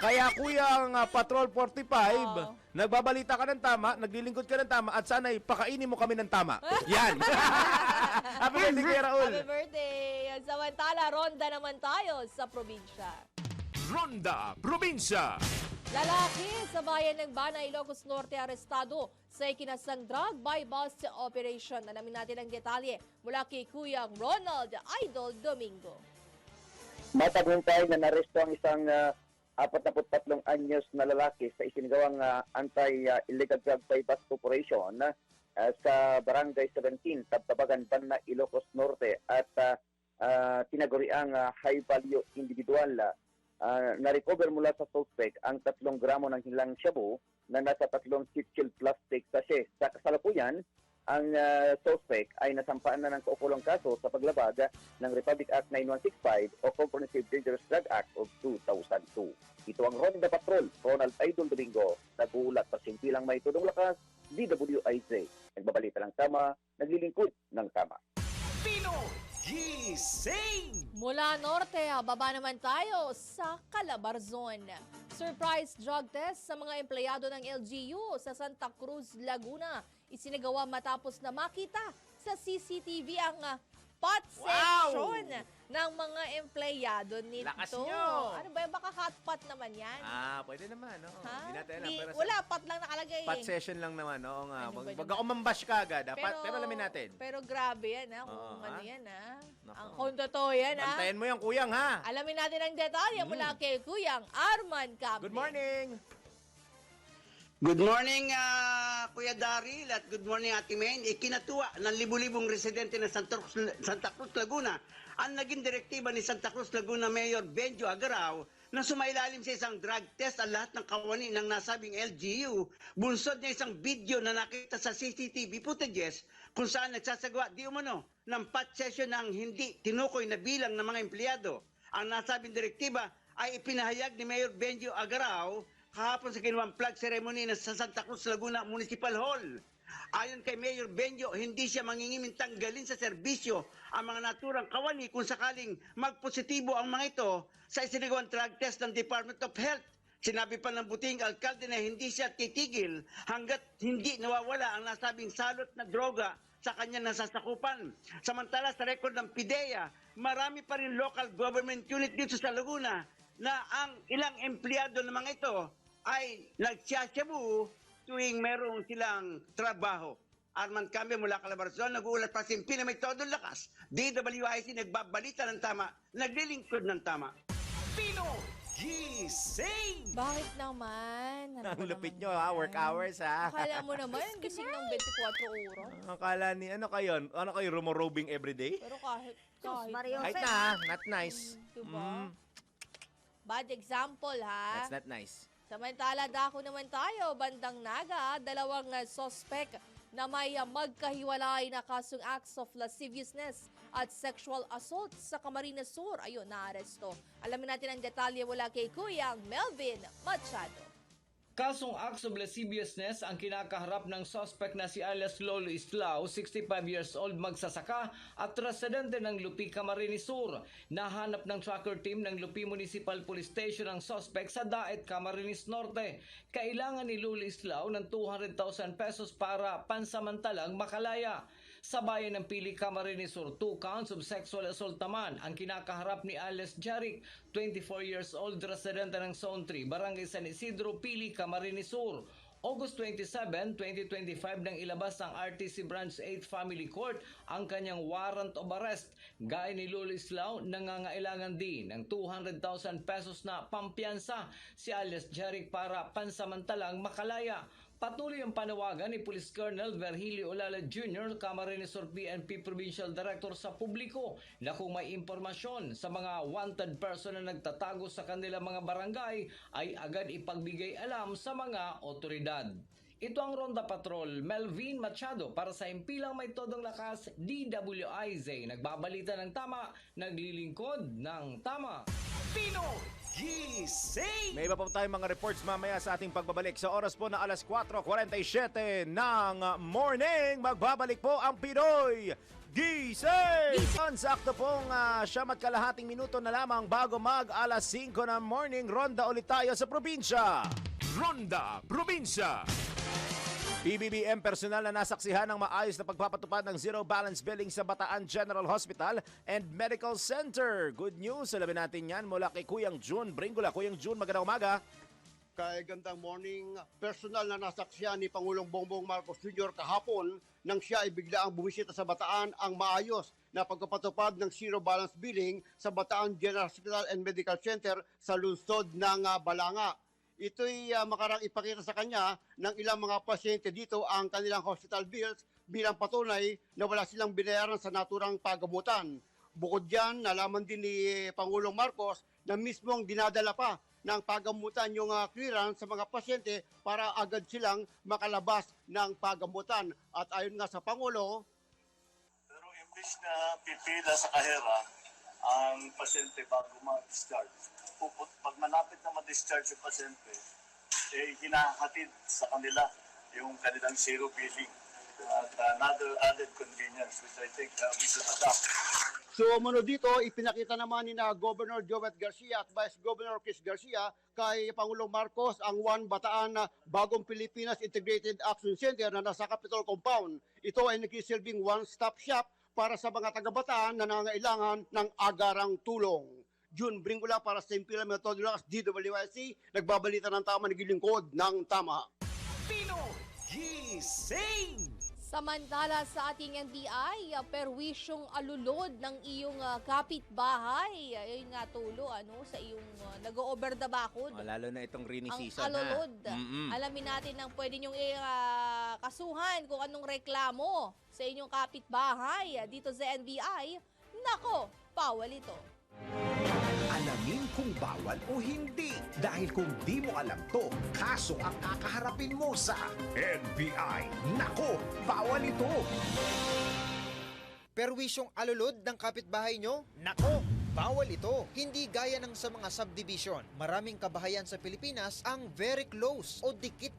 Kaya, Kuya, ang Patrol 45, nagbabalita ka ng tama, naglilingkod ka ng tama, at sana'y pakainin mo kami ng tama. Yan! Happy birthday, Kuya Raul! Happy birthday! Samantala, ronda naman tayo sa probinsya. Ronda Probinsya. Lalaki sa bayan ng Bana, Ilocos Norte, arestado sa ikinasang drug by bust operation. Alamin natin ang detalye mula kay Kuya Ronald Idol Domingo. Matagumpay na naresto ang isang 43 anyos na lalaki sa isinagawang anti-illegal drug by bust operation sa Barangay 17, Tabtabagan, Bana, Ilocos Norte at tinaguriang high value individual. Na-recover mula sa suspect ang 3 gramo ng hilang shabu na nasa 3 kitchen plastic sachet. Sa kasalukuyan, ang suspect ay nasampaan na ng kaukulong kaso sa paglabag ng Republic Act 9165 o Comprehensive Dangerous Drug Act of 2002. Ito ang Ronda Patrol, Ronald Idol Domingo, nag-uulat sa simpilang may tudong lakas, DWIZ. Nagbabalita ng tama, naglilingkod ng tama. Pino Gising! Mula norte, baba naman tayo sa Calabarzon. Surprise drug test sa mga empleyado ng LGU sa Santa Cruz, Laguna. Isinagawa matapos na makita sa CCTV ang pot section ng mga empleyado nito. Lakas nyo! Ano ba yan? Baka hot pot naman yan. Pwede naman. Oo. Ha? Hindi natin alam. Pero Wala, pot lang nakalagay. pot session lang naman. Oo nga. Ano ba Wag ako mambash ka agad. Pero alamin natin. Pero grabe yan ha. Kung Oo, ano ha? yan ha. Nako. Kung totoo yan ha. Bantayan mo yung kuyang, ha? Alamin natin ang detalye mula kay Kuyang Arman Campbell. Good morning! Good morning, Kuya Daryl, at good morning, Ate Maine. Ikinatuwa ng libu-libong residente ng Santa Cruz, Laguna ang naging direktiba ni Santa Cruz, Laguna Mayor Benjo Agaraw na sumailalim sa isang drug test ang lahat ng kawani ng nasabing LGU. Bunsod niya isang video na nakita sa CCTV footages kung saan nagsasagawa di umano ng pot session ng hindi tinukoy na bilang ng mga empleyado. Ang nasabing direktiba ay ipinahayag ni Mayor Benjo Agaraw kahapon sa kinuwang flag ceremony sa Santa Cruz, Laguna Municipal Hall. Ayon kay Mayor Benjo, hindi siya mangingiming tanggalin sa serbisyo ang mga naturang kawani kung sakaling magpositibo ang mga ito sa isinagawang drug test ng Department of Health. Sinabi pa ng buting alkalde na hindi siya titigil hanggat hindi nawawala ang nasabing salot na droga sa kanyang nasasakupan. Samantala sa record ng PIDEA, marami pa rin local government unit dito sa Laguna na ang ilang empleyado ng mga ito ay nagsasyabu tuwing merong silang trabaho. Arman Campbell mula Calabarzon, nag-uulat pa simpi na may todong lakas. DWIC nagbabalita ng tama, naglilingkod ng tama. Pino Gising! Bakit naman? Ang lupit nyo, ha? Work hours, ha? Akala mo naman, gising ng 24 oras. Akala ni, ano kayo, rumorobing everyday? Pero kahit Kahit na, ha? Not nice. Diba? Bad example, ha? That's not nice. Samantala, dako naman tayo, bandang Naga, dalawang suspect na may magkahiwalay na kasong acts of lasciviousness at sexual assault sa Camarines Sur. Ayun, naaresto. Alamin natin ang detalye mula kay Kuyang Melvin Machado. Kasong acts of lasciviousness ang kinakaharap ng suspect na si alias Lolo Islao, 65 years old, magsasaka at residente ng Lupi, Camarines Sur. Nahanap ng tracker team ng Lupi Municipal Police Station ang suspect sa Daet, Camarines Norte. Kailangan ni Lolo Islao ng 200,000 pesos para pansamantalang makalaya. Sa bayan ng Pili, Camarines Sur, 2 counts of sexual assault naman ang kinakaharap ni alias Jeric, 24 years old, residente ng Zone 3, Barangay San Isidro, Pili, Camarines Sur. August 27, 2025 nang ilabas ng RTC Branch 8 Family Court ang kanyang warrant of arrest. Gaya ni Lolo Islao, nangangailangan din ng 200,000 pesos na pampiyansa si alias Jeric para pansamantalang makalaya. Patuloy ang panawagan ni Police Colonel Virgilio Olala Jr., Camarines Sur PNP Provincial Director sa publiko na kung may impormasyon sa mga wanted person na nagtatago sa kanilang mga barangay ay agad ipagbigay alam sa mga otoridad. Ito ang Ronda Patrol, Melvin Machado para sa Impilang May Todong Lakas, DWIZ. Nagbabalita ng tama, naglilingkod ng tama. Pino Gising! May iba pa tayong mga reports mamaya sa ating pagbabalik. Sa oras po na alas 4:47 ng morning, magbabalik po ang Pinoy Gising! Sakto pong 9:00 minuto na lamang bago mag alas 5 ng morning. Ronda ulit tayo sa probinsya. Ronda Probinsya! PBBM personal na nasaksihan ng maayos na pagpapatupad ng zero balance billing sa Bataan General Hospital and Medical Center. Good news, alamin natin yan mula kay Kuyang June Bringola. Kuyang June, magandang umaga. Kay gandang morning, personal na nasaksihan ni Pangulong Bongbong Marcos Jr. kahapon nang siya ay biglaang bumisita sa Bataan ang maayos na pagpapatupad ng zero balance billing sa Bataan General Hospital and Medical Center sa lungsod ng Balanga. Ito'y makarang ipakita sa kanya ng ilang mga pasyente dito ang kanilang hospital bills bilang patunay na wala silang binayaran sa naturang pagamutan. Bukod dyan, nalaman din ni Pangulong Marcos na mismong dinadala pa ng pagamutan yung clearance sa mga pasyente para agad silang makalabas ng pagamutan. At ayon nga sa Pangulo, pero imbis na pipila sa kahera ang pasyente bago ma-discharge, pag malapit na ma-discharge yung pasyente, hinahatid sa kanila yung kanilang zero billing at another added convenience which I think we should adopt. So mano dito, ipinakita naman ni na Governor Jovet Garcia at Vice Governor Chris Garcia kay Pangulong Marcos ang One Bataan na Bagong Pilipinas Integrated Action Center na nasa Capitol Compound. Ito ay nagsisilbing one-stop shop para sa mga taga-Bataan na nangangailangan ng agarang tulong. June Bringula para sa Imperial Methodulakas DWIC, nagbabalita ng tama, naglilingkod ng tama. Pinoy Gising! Samantala sa ating NBI, perwisyong alulod ng iyong kapitbahay. Ayun nga tulo, sa iyong nag-over the bakod. Lalo na itong rainy Ang season. alulod. Mm-mm. Alamin natin ang pwede nyong kasuhan kung anong reklamo sa inyong kapitbahay dito sa NBI. Nako, bawal ito. Alamin kung bawal o hindi. Dahil kung di mo alam to, kaso ang kakaharapin mo sa NBI. Nako, bawal ito. Perwisyong alulod ng kapitbahay nyo? Nako, bawal ito. Hindi gaya ng sa mga subdivision. Maraming kabahayan sa Pilipinas ang very close o dikit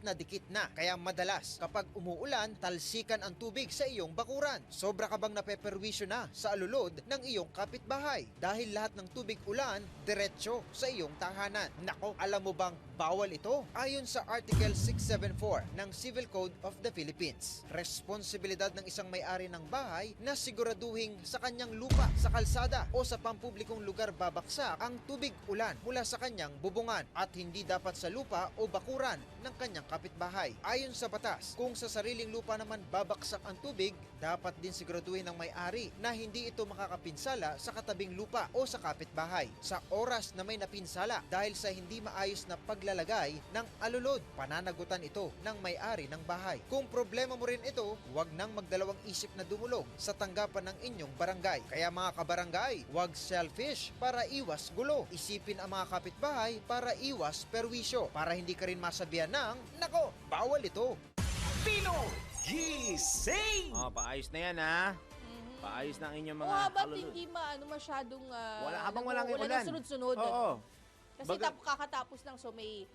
na. Kaya madalas kapag umuulan, talsikan ang tubig sa iyong bakuran. Sobra ka bang napeperwisyo na sa alulod ng iyong kapitbahay? Dahil lahat ng tubig ulan, diretso sa iyong tahanan. Nako, alam mo bang bawal ito? Ayon sa Article 674 ng Civil Code of the Philippines, responsibilidad ng isang may-ari ng bahay na siguraduhin sa kanyang lupa, sa kalsada o sa pampublikong lugar babaksak ang tubig ulan mula sa kanyang bubungan at hindi dapat sa lupa o bakuran ng kanyang kapitbahay. Ayon sa batas, kung sa sariling lupa naman babaksak ang tubig, dapat din siguraduhin ng may-ari na hindi ito makakapinsala sa katabing lupa o sa kapitbahay sa oras na may napinsala dahil sa hindi maayos na paglalagay ng alulod. Pananagutan ito ng may-ari ng bahay. Kung problema mo rin ito, huwag nang magdalawang isip na dumulog sa tanggapan ng inyong barangay. Kaya mga kabarangay, huwag selfish para iwas gulo. Isipin ang mga kapitbahay para iwas perwisyo. Para hindi ka rin masabihan ng, nako, bawal ito. Pinoy Gising! Paayos na yan, ha? Paayos na ang inyong mga Ba't alulod. hindi masyadong Habang walang nag-uulan ulan. ng sunod-sunod? Oo. Kasi kakatapos lang, so may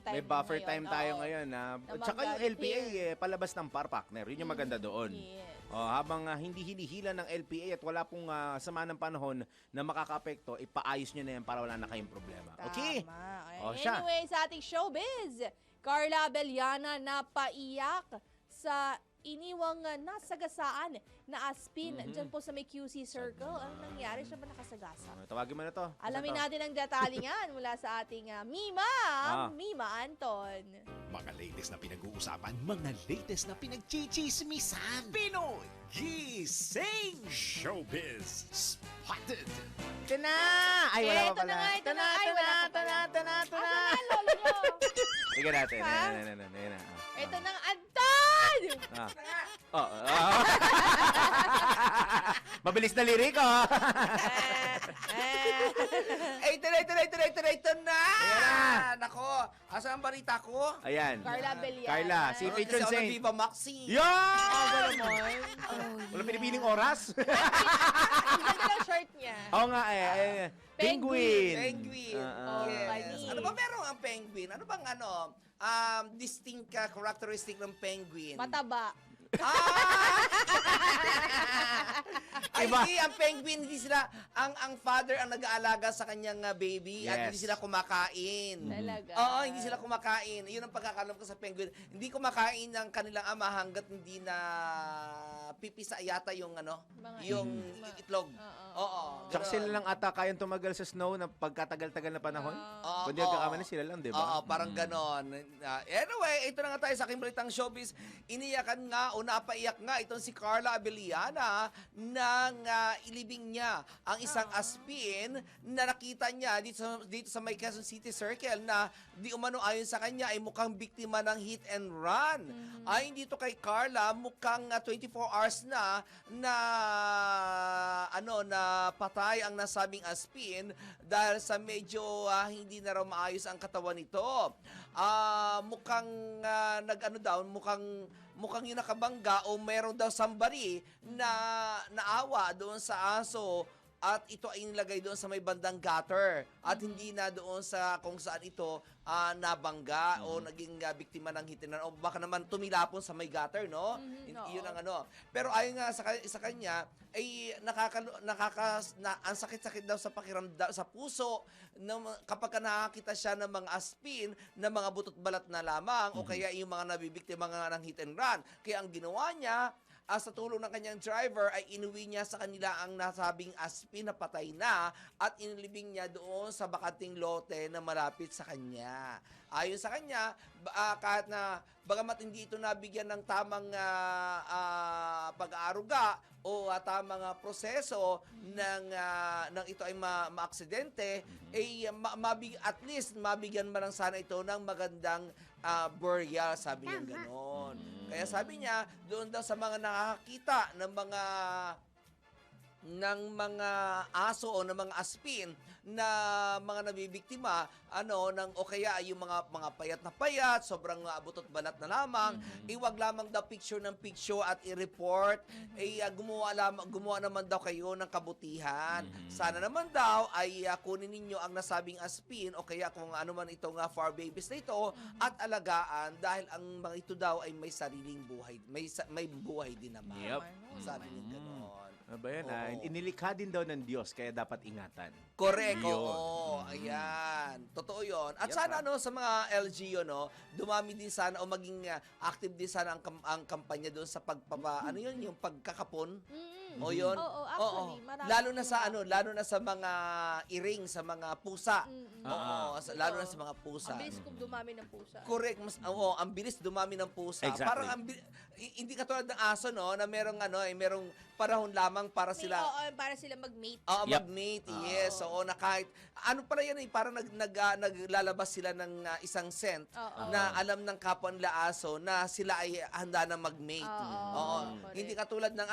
time May buffer ngayon. time tayo Oo. ngayon. Na Tsaka yung LPA, palabas ng par partner. Yun yung maganda doon. Yes. Habang hindi hinihila ng LPA at wala pong sama ng panahon na makakaapekto, ipaayos nyo na yan para wala na kayong problema. Okay? Siya. Anyway, sa ating showbiz, Carla Abellana napaiyak sa iniwang nasagasaan na aspin dyan po sa may QC Circle. Ano nangyari? Siya ba nakasagasa? Tawagin mo na to. Alamin natin ang detalye mula sa ating Mima Anton. Mga latest na pinag-uusapan, mga latest na pinagchichismisan. Pinoy Gising! Showbiz Spotted! Ito na! Ay, wala pa pala. Ito na! Asa na, lolo nyo? Sige natin. Ha? Ayan na. Ito na, Anton! Mabilis na lirik, Ito na! Ayan na. Nako, asa ang balita ko? Ayan. Carla Abellana. Carla, si Patron Kasi ako Saint. ng Viva Maxi. Yan! Wala pinipiling oras? Ang ganda ng shirt niya. Oo nga Penguin. Penguin. Yes. Ano ba meron ang penguin? Ano bang distinct characteristic ng penguin? Mataba. Ay, hindi, ang penguin, hindi sila, ang father ang nag-aalaga sa kanyang baby at hindi sila kumakain. Talaga? Oo, hindi sila kumakain. Yun ang pagkakalam ko sa penguin. Hindi kumakain ng kanilang ama hanggat hindi na pipisa yata yung itlog. Oo. Tsaka sila lang ata kayang tumagal sa snow na pagkatagal-tagal na panahon. Kundi nagkakamali sila lang, di ba? Oo, parang ganon. Anyway, ito na nga tayo sa aking balitang showbiz. Iniyakan nga o napaiyak nga itong si Carla Abellana nang ilibing niya ang isang aspin na nakita niya dito sa may Quezon City Circle na di umano ayon sa kanya ay mukhang biktima ng hit and run. Ayon dito kay Carla, mukhang 24 hours na patay ang nasabing aspin dahil sa medyo hindi na raw maayos ang katawan nito. Mukhang mukhang yung nakabangga o meron daw somebody na naawa doon sa aso at ito ay nilagay doon sa may bandang gutter at hindi na doon sa kung saan ito nabangga o naging biktima ng hit and run o baka naman tumilapon sa may gutter, no? Yun ang ano. Pero ayon nga sa kanya ay ang sakit-sakit daw sa pakiramdam sa puso kapag nakakita siya ng mga aspin na mga butot balat na lamang o kaya yung mga nabibiktima nga ng hit and run. Kaya ang ginawa niya sa tulong ng kanyang driver ay inuwi niya sa kanila ang nasabing aspin na patay na at inilibing niya doon sa bakanting lote na malapit sa kanya. Ayon sa kanya, kahit na bagamat hindi ito nabigyan ng tamang pag-aaruga o tamang proseso ng ito ay maaksidente, at least mabigyan man lang sana ito ng magandang burial, sabi niya ganon. Kaya sabi niya, doon daw sa mga nakakita ng mga aso o ng mga aspin na mga nabibiktima o kaya yung mga payat na payat, sobrang butot balat na lamang, iwag lamang daw picture ng picture at i-report, gumawa naman daw kayo ng kabutihan. Sana naman daw ay kunin ninyo ang nasabing aspin o kaya kung ano man itong fur babies na ito at alagaan dahil ang mga ito daw ay may sariling buhay, may buhay din naman. Yep. Sabi niya gano'n. Ano ba yan? Inilikha din daw ng Diyos, kaya dapat ingatan. Correct, oo. Ayan. Totoo yun. At sana sa mga LGU, dumami din sana o maging active din sana ang kampanya doon sa yung pagkakapon. O yun. Oo, actually, marami. Lalo na sa mga iring, sa mga pusa. Oo, lalo na sa mga pusa. Ang bilis kung dumami ng pusa. Correct. Ang bilis dumami ng pusa. Exactly. Parang hindi katulad ng aso, na merong merong panahon lamang para sila. Para sila mag-mate. Oo, mag-mate, yes. Oo, na kahit, pala yan parang naglalabas sila ng isang scent na alam ng kapwa nila aso na sila ay handa na mag-mate. Oo. Hindi katulad ng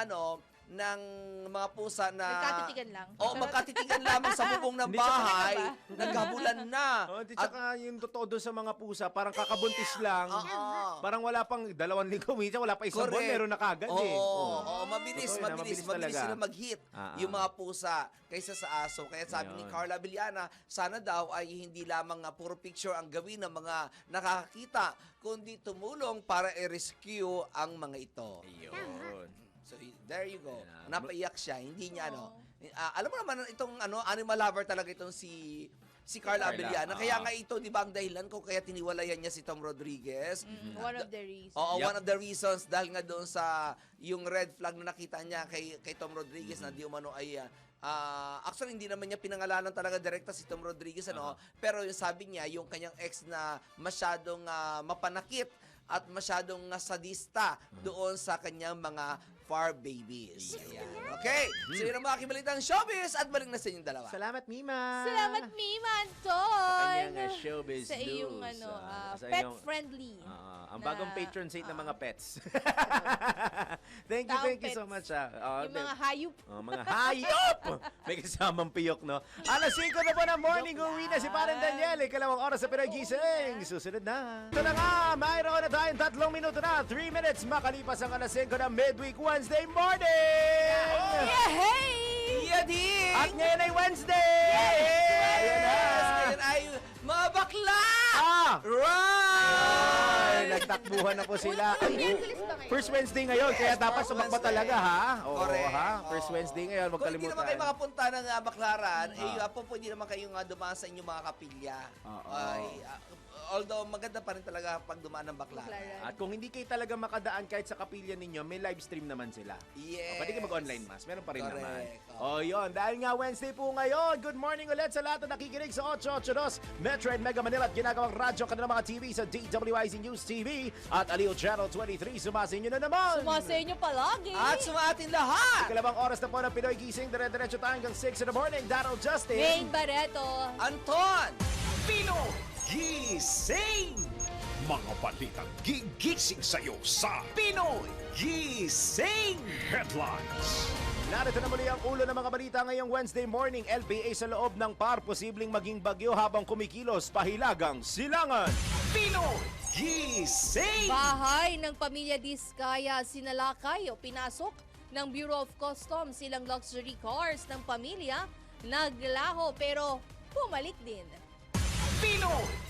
ng mga pusa na Magkatitigan lang. magkatitigan lamang sa bubong ng bahay, naghabulan na. Tsaka yung totoo doon sa mga pusa, parang kakabuntis lang. Parang wala pang 2 linggo, minsan wala pa isang buwan, meron na kagad mabilis sila mag-hit yung mga pusa kaysa sa aso. Kaya sabi ni Carla Villana, sana daw ay hindi lamang puro picture ang gawin ng mga nakakakita, kundi tumulong para i-rescue ang mga ito. Ayun. So, there you go. Napaiyak siya. Hindi niya, alam mo naman, itong animal lover talaga itong si Carla Abellana. Kaya nga ito, di ba, ang dahilan kung kaya tiniwalayan niya si Tom Rodriguez. One of the reasons. One of the reasons dahil nga doon sa yung red flag na nakita niya kay Tom Rodriguez na di umano ay actually hindi naman niya pinangalanan talaga direkta si Tom Rodriguez pero yung sabi niya yung kanyang ex na masyadong mapanakit at masyadong sadista doon sa kanyang mga fur babies. Ayan. Okay. So yun ang mga kibalitang showbiz at balik na sa inyong dalawa. Salamat, Mima. Salamat, Mima Anton. Sa kanyang showbiz sa iyong news. Sa iyong- pet-friendly. Ang bagong patron saint ng mga pets. Thank you so much. Yung mga hayop. Mga hayop! May kasamang piyok, no? Alas 5 na po ng morning, uwi na si Parang Daniel. Ikalawang oras sa pinagising. Susunod na. Ito na nga, mayroon na tayong 3 minuto na. 3 minutes makalipas ang alas 5 ng midweek Wednesday morning! Yay! Yading! At ngayon ay Wednesday! Ayan na! Ngayon ay mga bakla! Right! Nagtakbuhan na po sila. First Wednesday ngayon, kaya dapat sumakba talaga, ha? Oo, Correct. ha? First Wednesday ngayon, huwag Kung hindi naman kayo kalimutan. makapunta ng baklaran, pwede naman kayong dumaan sa inyong mga kapilya. Although maganda pa rin talaga pag dumaan ng baklaran. At kung hindi kayo talaga makadaan kahit sa kapilya ninyo, may live stream naman sila. Yes. Pwede kayo mag-online mass. Meron pa rin Correct. naman. Yun. Dahil nga Wednesday po ngayon, good morning ulit sa lahat na nakikinig sa 882 Metro and Mega Manila at ginagawang radyo kanilang mga TV sa DWIZ News TV at Aliw Channel 23. Sumasin nyo na naman. Sumasin nyo palagi. At sumatin lahat. Ikalabang oras na po ng Pinoy Gising. Dire-diretso tayo hanggang 6 in the morning. Daryl Justin. Main Barreto. Anton. Pinoy Gising! Mga balitang gigising sa'yo sa Pinoy Gising Headlines. Narito na muli ang ulo ng mga balita ngayong Wednesday morning. LPA sa loob ng PAR, posibleng maging bagyo habang kumikilos, pahilagang silangan. Pinoy Gising! Bahay ng pamilya Diskaya sinalakay o pinasok ng Bureau of Customs ilang luxury cars ng pamilya, naglaho pero bumalik din.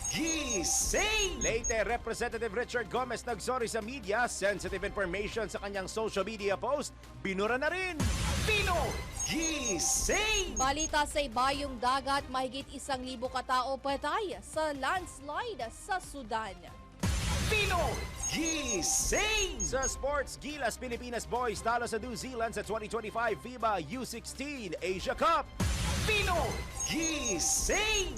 Gising! Leyte Representative Richard Gomez nagsorry sa media, sensitive information sa kanyang social media post, binura na rin. Gising! Balita sa ibayong dagat, mahigit 1,000 katao patay sa landslide sa Sudan. Gising! Sa sports, Gilas Pilipinas boys talo sa New Zealand sa 2025 FIBA U16 Asia Cup. Gising!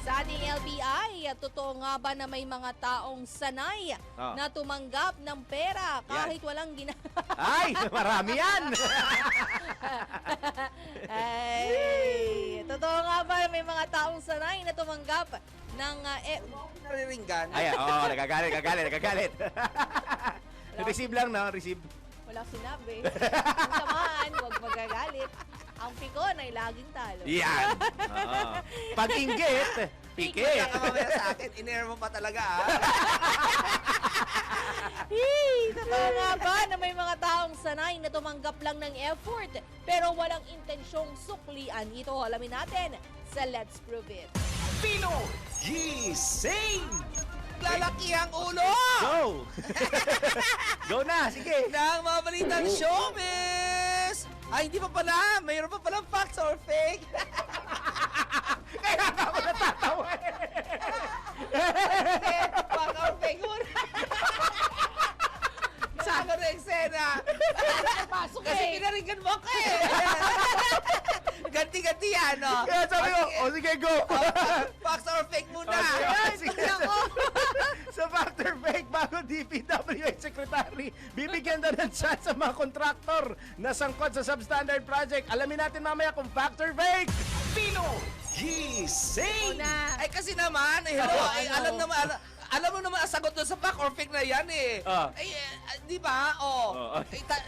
Sa ating LBI, totoo nga ba na may mga taong sanay na tumanggap ng pera kahit walang Ay, marami yan! Ay, totoo nga ba na may mga taong sanay na tumanggap ng... Nariringgan. Ay, nagagalit. Receive lang, no? Receive. Wala sinabi. Ang samahan, huwag magagalit. Ang pikon ay laging talo. Yan. Pag-inggit, Piki piki. ka mamaya sa akin, in-air mo pa talaga Totoo nga ba na may mga taong sanay na tumanggap lang ng effort pero walang intensyong suklian? Ito, alamin natin sa Let's Prove It. Gising! Lalaki ang ulo! Go! Go na, sige. Nang mga balitang showbiz! Ay, hindi pa pala. Mayroon pa palang facts or fake. Kaya ako natatawa Fact or fake muna. Saan ko na eksena? Pasok Kasi pinaringgan mo ako eh. Ganti-ganti yan, no? Kaya sabi ko, sige, go! Facts or fake muna. Sige. Sa factor fake, bago DPWH Secretary, bibigyan na ng chance sa mga kontraktor na sangkot sa substandard project. Alamin natin mamaya kung factor fake! Gising! Ay, kasi naman, hello, alam mo naman ang sagot doon sa fact or fake na yan eh. Di ba?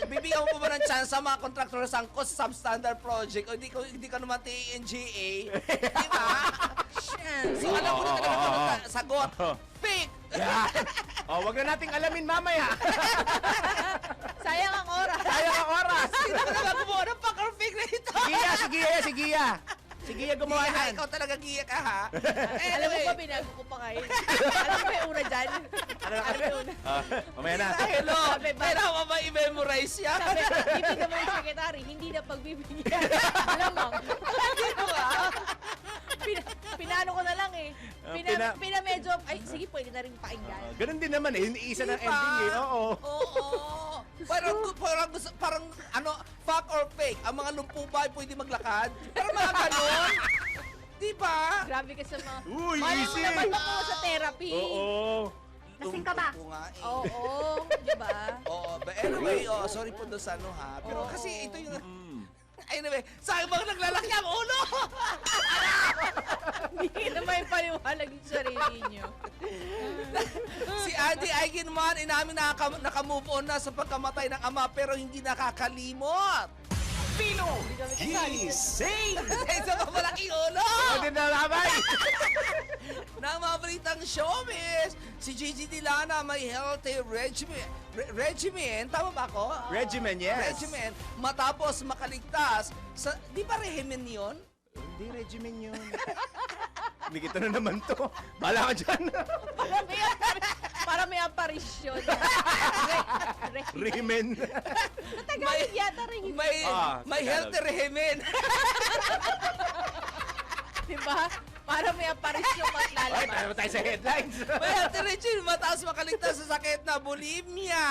Bibigyan mo pa ba ng chance sa mga kontraktor sa sangkot sa substandard project o hindi ka naman TNGA? Di ba? So, alam mo na talaga sagot. Fake! Wag na nating alamin mamaya. Sayang ang oras. Sino ka naman gumawa ng fact or fake na ito? Si Gia. Sige, gumawa Giya, yan. ikaw talaga giya ka, ha? Alam mo ba, binago ko pa ngayon. Alam mo yung una dyan? Ano na kami? Mamaya na. Hello, kailangan mo ba i-memorize yan? Sabi, ibig naman yung secretary, hindi na pagbibigyan. Lamang. Pinano ko na lang eh. Medyo, ay sige, pwede na rin pakinggan. Ganun din naman eh. Isa ng ending eh. Oo. Parang fact or fake, ang mga lumpo ba ay pwede maglakad? Pero mga ganon. Di ba? Grabe ka sa mga... Uy, Malay mo easy. naman ako sa therapy. Oo. Lasing ka ba? Oo, di ba? Oo, but anyway, sorry po doon sa ha. Pero kasi ito yung... Anyway, saan bang naglalaki ang ulo? Hindi na may paliwalag yung sarili nyo. Si Andy Eigenman, inamin na naka-move on na sa pagkamatay ng ama pero hindi nakakalimot. Gising! Isa pa malaking ulo! Pwede na lamay! Nang mga balitang showbiz, si Gigi Dilana may healthy regimen, tama ba ako? Regimen, yes. Regimen, matapos makaligtas sa, di ba regimen yun? Hindi regimen yun. Hindi kita na naman to. Bala ka dyan. Para may aparisyon. Regimen. Natagalog yata rin. May healthy regimen. Diba? Para may aparisyon maglalabas. Ay, tayo tayo sa headlines. May healthy regimen, matapos makaligtas sa sakit na bulimia.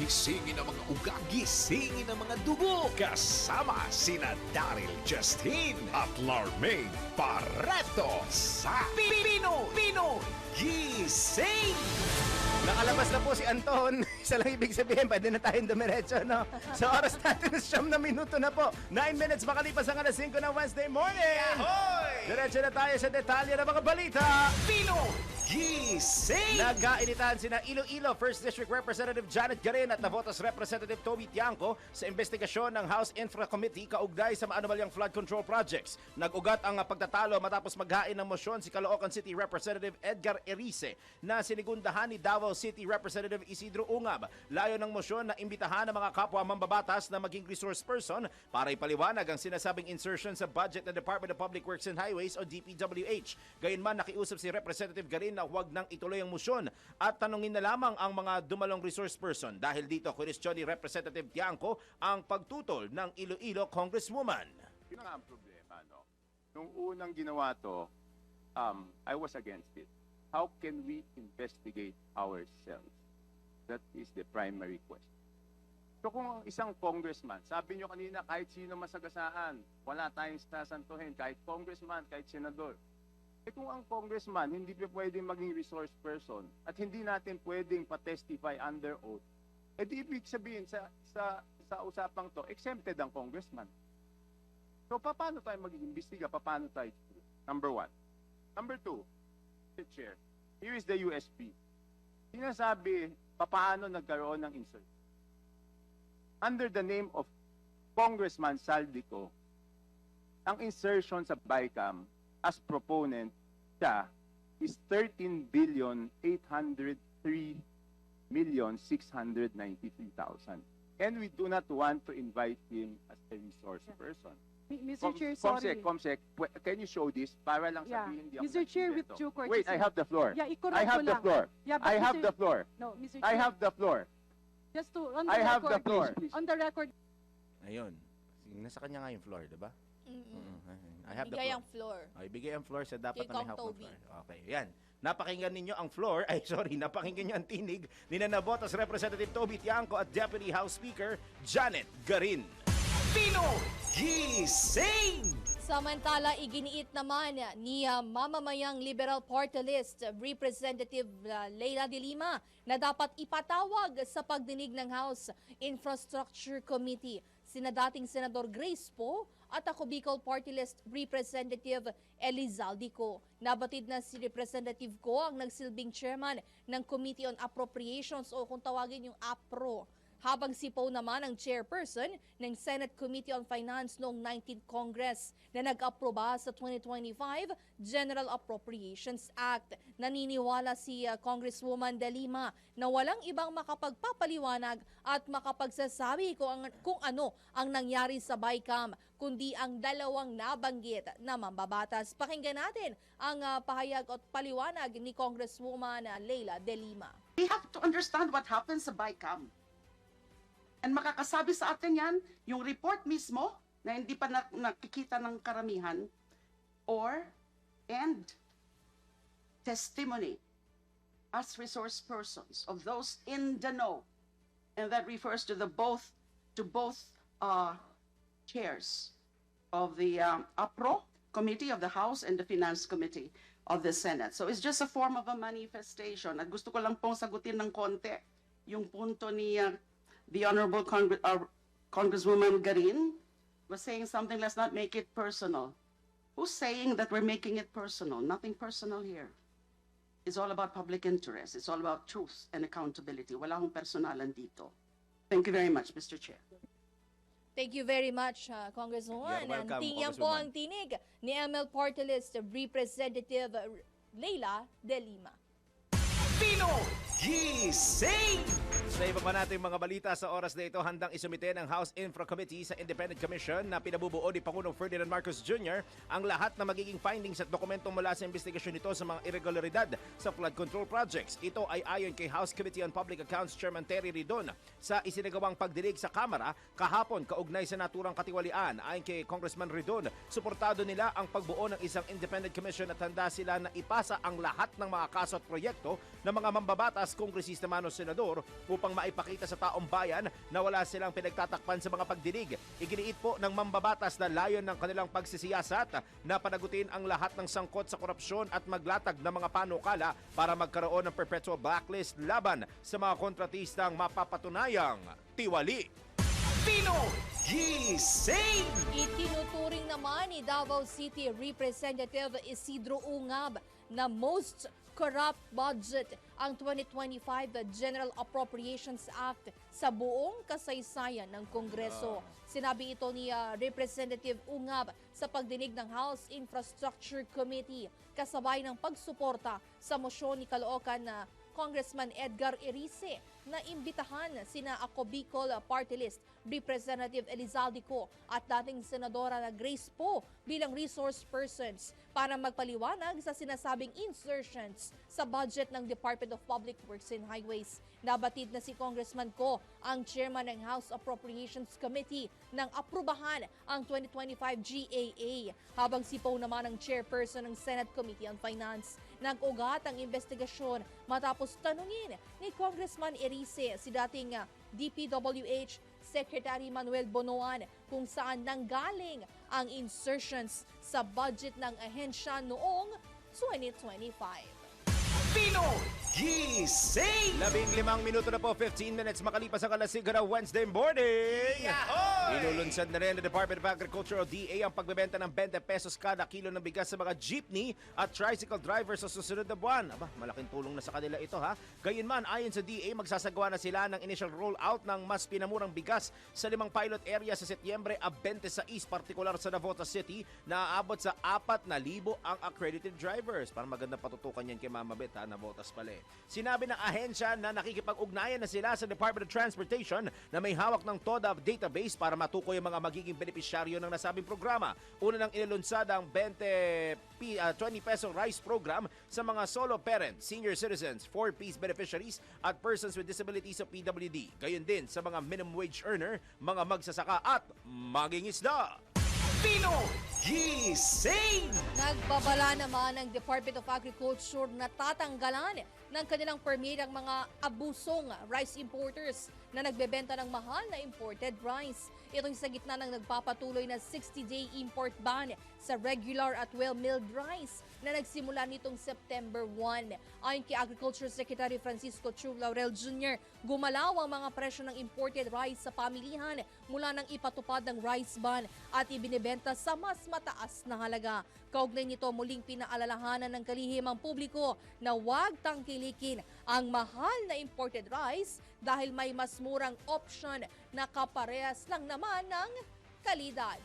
Gisingin ang mga ugat, gisingin ang mga dugo. Kasama sina Daryl Justin at Larmaine Barreto sa Pino Gising! Nakalabas na po si Anton. Isa lang ibig sabihin, pwede na tayong dumiretso, no? Sa oras natin, 9 na minuto na po. 9 minutes makalipas ang alas 5 ng Wednesday morning. Diretso na tayo sa detalye ng mga balita. Gising! Nagkainitan sina Iloilo 1st District Representative Janet Garin at Navotas Representative Toby Tiangco sa investigasyon ng House Infra Committee kaugnay sa maanumalyang flood control projects. Nag-ugat ang pagtatalo matapos maghain ng mosyon si Caloocan City Representative Edgar Erice na sinigundahan ni Davao City Representative Isidro Ungab. Layo ng motion na imbitahan ng mga kapwa mambabatas na maging resource person para ipaliwanag ang sinasabing insertion sa budget ng Department of Public Works and Highways o DPWH. Gayunman, nakiusap si Representative Garin na huwag nang ituloy ang motion at tanungin na lamang ang mga dumalong resource person. Dahil dito, question ni Representative Tiangco ang pagtutol ng Iloilo Congresswoman. Yun nga ang problema, no? Nung unang ginawa to, I was against it. How can we investigate ourselves? That is the primary question. So kung isang congressman, sabi nyo kanina kahit sino masagasaan, wala tayong sasantuhin, kahit congressman, kahit senador. Kung ang congressman hindi pa pwedeng maging resource person at hindi natin pwedeng pa-testify under oath, di ibig sabihin sa usapang to, exempted ang congressman. So paano tayo mag-iimbestiga? Paano tayo? Number one. Number two, Mr. Chair, here is the USP. Sinasabi, paano nagkaroon ng insert? Under the name of Congressman Saldico, ang insertion sa BICAM as proponent siya is 13,803,693,000. And we do not want to invite him as a resource person. Mr. Chair, sorry. Comsec, can you show this para lang sabihin hindi ako Mr. Chair, with nagsimbento? due courtesy. Wait, I have the floor. Yeah, I have the floor. Yeah, but I have the floor. No, Mr. I Chair. have the floor. Just to, on the I have record, the floor. On the record. Ayun. Nasa kanya nga yung floor, di ba? I have Bigay the ang floor. Ay, bigay ang floor sa dapat Kay na may Kong hawak ng Toby. floor. Okay, yan. Napakinggan ninyo ang floor, napakinggan nyo ang tinig ni Nanabotas Representative Toby Tiangco at Deputy House Speaker Janet Garin. Pino Gising! Samantala, iginiit naman ni mamamayang Liberal Party List Representative Leila de Lima na dapat ipatawag sa pagdinig ng House Infrastructure Committee sina dating Senador Grace Poe at ako Bicol Party List Representative Elizalde Co. Nabatid na si Representative Co ang nagsilbing chairman ng Committee on Appropriations o kung tawagin yung APRO. Habang si Poe naman ang chairperson ng Senate Committee on Finance noong 19th Congress na nag-aproba sa 2025 General Appropriations Act. Naniniwala si Congresswoman De Lima na walang ibang makapagpapaliwanag at makapagsasabi kung ano ang nangyari sa BICAM, kundi ang dalawang nabanggit na mambabatas. Pakinggan natin ang pahayag at paliwanag ni Congresswoman Leila De Lima. We have to understand what happens sa BICAM. And makakasabi sa atin yan, yung report mismo na hindi pa nakikita ng karamihan and testimony as resource persons of those in the know. And that refers to both chairs of the APRO Committee of the House and the Finance Committee of the Senate. So it's just a form of a manifestation. At gusto ko lang pong sagutin ng konti yung punto ni the Honorable Congresswoman Garin was saying something, let's not make it personal. Who's saying that we're making it personal? Nothing personal here. It's all about public interest. It's all about truth and accountability. Wala akong personalan dito. Thank you very much, Mr. Chair. Thank you very much, Congresswoman. You're welcome, Yan po ang tinig ni ML Party List Representative Leila De Lima. Pino Gising! Sa iba pa natin mga balita sa oras na ito, handang isumite ng House Infra Committee sa Independent Commission na pinabubuo ni Pangulong Ferdinand Marcos Jr. ang lahat na magiging findings at dokumento mula sa investigasyon nito sa mga irregularidad sa flood control projects. Ito ay ayon kay House Committee on Public Accounts Chairman Terry Ridon sa isinagawang pagdinig sa Kamara kahapon kaugnay sa naturang katiwalian. Ayon kay Congressman Ridon, suportado nila ang pagbuo ng isang Independent Commission at handa sila na ipasa ang lahat ng mga kaso at proyekto ng mga mambabatas, kongresista man o senador upang maipakita sa taong bayan na wala silang pinagtatakpan sa mga pagdinig. Iginiit po ng mambabatas na layon ng kanilang pagsisiyasat na panagutin ang lahat ng sangkot sa korupsyon at maglatag ng mga panukala para magkaroon ng perpetual blacklist laban sa mga kontratistang mapapatunayang tiwali. Pino Gising! Itinuturing naman ni Davao City Representative Isidro Ungab na most corrupt budget ang 2025 General Appropriations Act sa buong kasaysayan ng Kongreso. Sinabi ito ni Representative Ungab sa pagdinig ng House Infrastructure Committee kasabay ng pagsuporta sa mosyon ni Caloocan na Congressman Edgar Erice na imbitahan sina Ako Bicol Party List Representative Elizalde Co at dating Senadora na Grace Poe bilang resource persons para magpaliwanag sa sinasabing insertions sa budget ng Department of Public Works and Highways. Nabatid na si Congressman Co ang chairman ng House Appropriations Committee nang aprubahan ang 2025 GAA, habang si Poe naman ang chairperson ng Senate Committee on Finance. Nag-ugat ang investigasyon matapos tanungin ni Congressman Erice si dating DPWH Secretary Manuel Bonoan kung saan nanggaling ang insertions sa budget ng ahensya noong 2025. Pinoy Gising! 15 minuto na po, 15 minutes makalipas ang alas 5 na Wednesday morning. Inulunsad na rin ng Department of Agriculture o DA ang pagbebenta ng 20 pesos kada kilo ng bigas sa mga jeepney at tricycle drivers sa susunod na buwan. Aba, malaking tulong na sa kanila ito ha. Gayunman, ayon sa DA, magsasagawa na sila ng initial rollout ng mas pinamurang bigas sa 5 pilot area sa Setyembre a 26, partikular sa Navotas City, na aabot sa 4,000 ang accredited drivers. Parang maganda patutukan yan kay Mama Bet ha, Navotas pala. Sinabi ng ahensya na nakikipag-ugnayan na sila sa Department of Transportation na may hawak ng TODA database para matukoy ang mga magiging benepisyaryo ng nasabing programa. Una nang inilunsad ang 20 peso rice program sa mga solo parents, senior citizens, 4Ps beneficiaries at persons with disabilities sa PWD. Gayon din sa mga minimum wage earner, mga magsasaka at mangingisda. Pinoy Gising! Nagbabala naman ang Department of Agriculture na tatanggalan ng kanilang permit ang mga abusong rice importers na nagbebenta ng mahal na imported rice. Ito'y sa gitna ng nagpapatuloy na 60-day import ban sa regular at well-milled rice na nagsimula nitong September 1. Ayon kay Agriculture Secretary Francisco Chu Laurel Jr., gumalaw ang mga presyo ng imported rice sa pamilihan mula nang ipatupad ng rice ban at ibinebenta sa mas mataas na halaga. Kaugnay nito, muling pinaalalahanan ng kalihimang publiko na huwag tangkilikin ang mahal na imported rice dahil may mas murang option na kaparehas lang naman ng kalidad.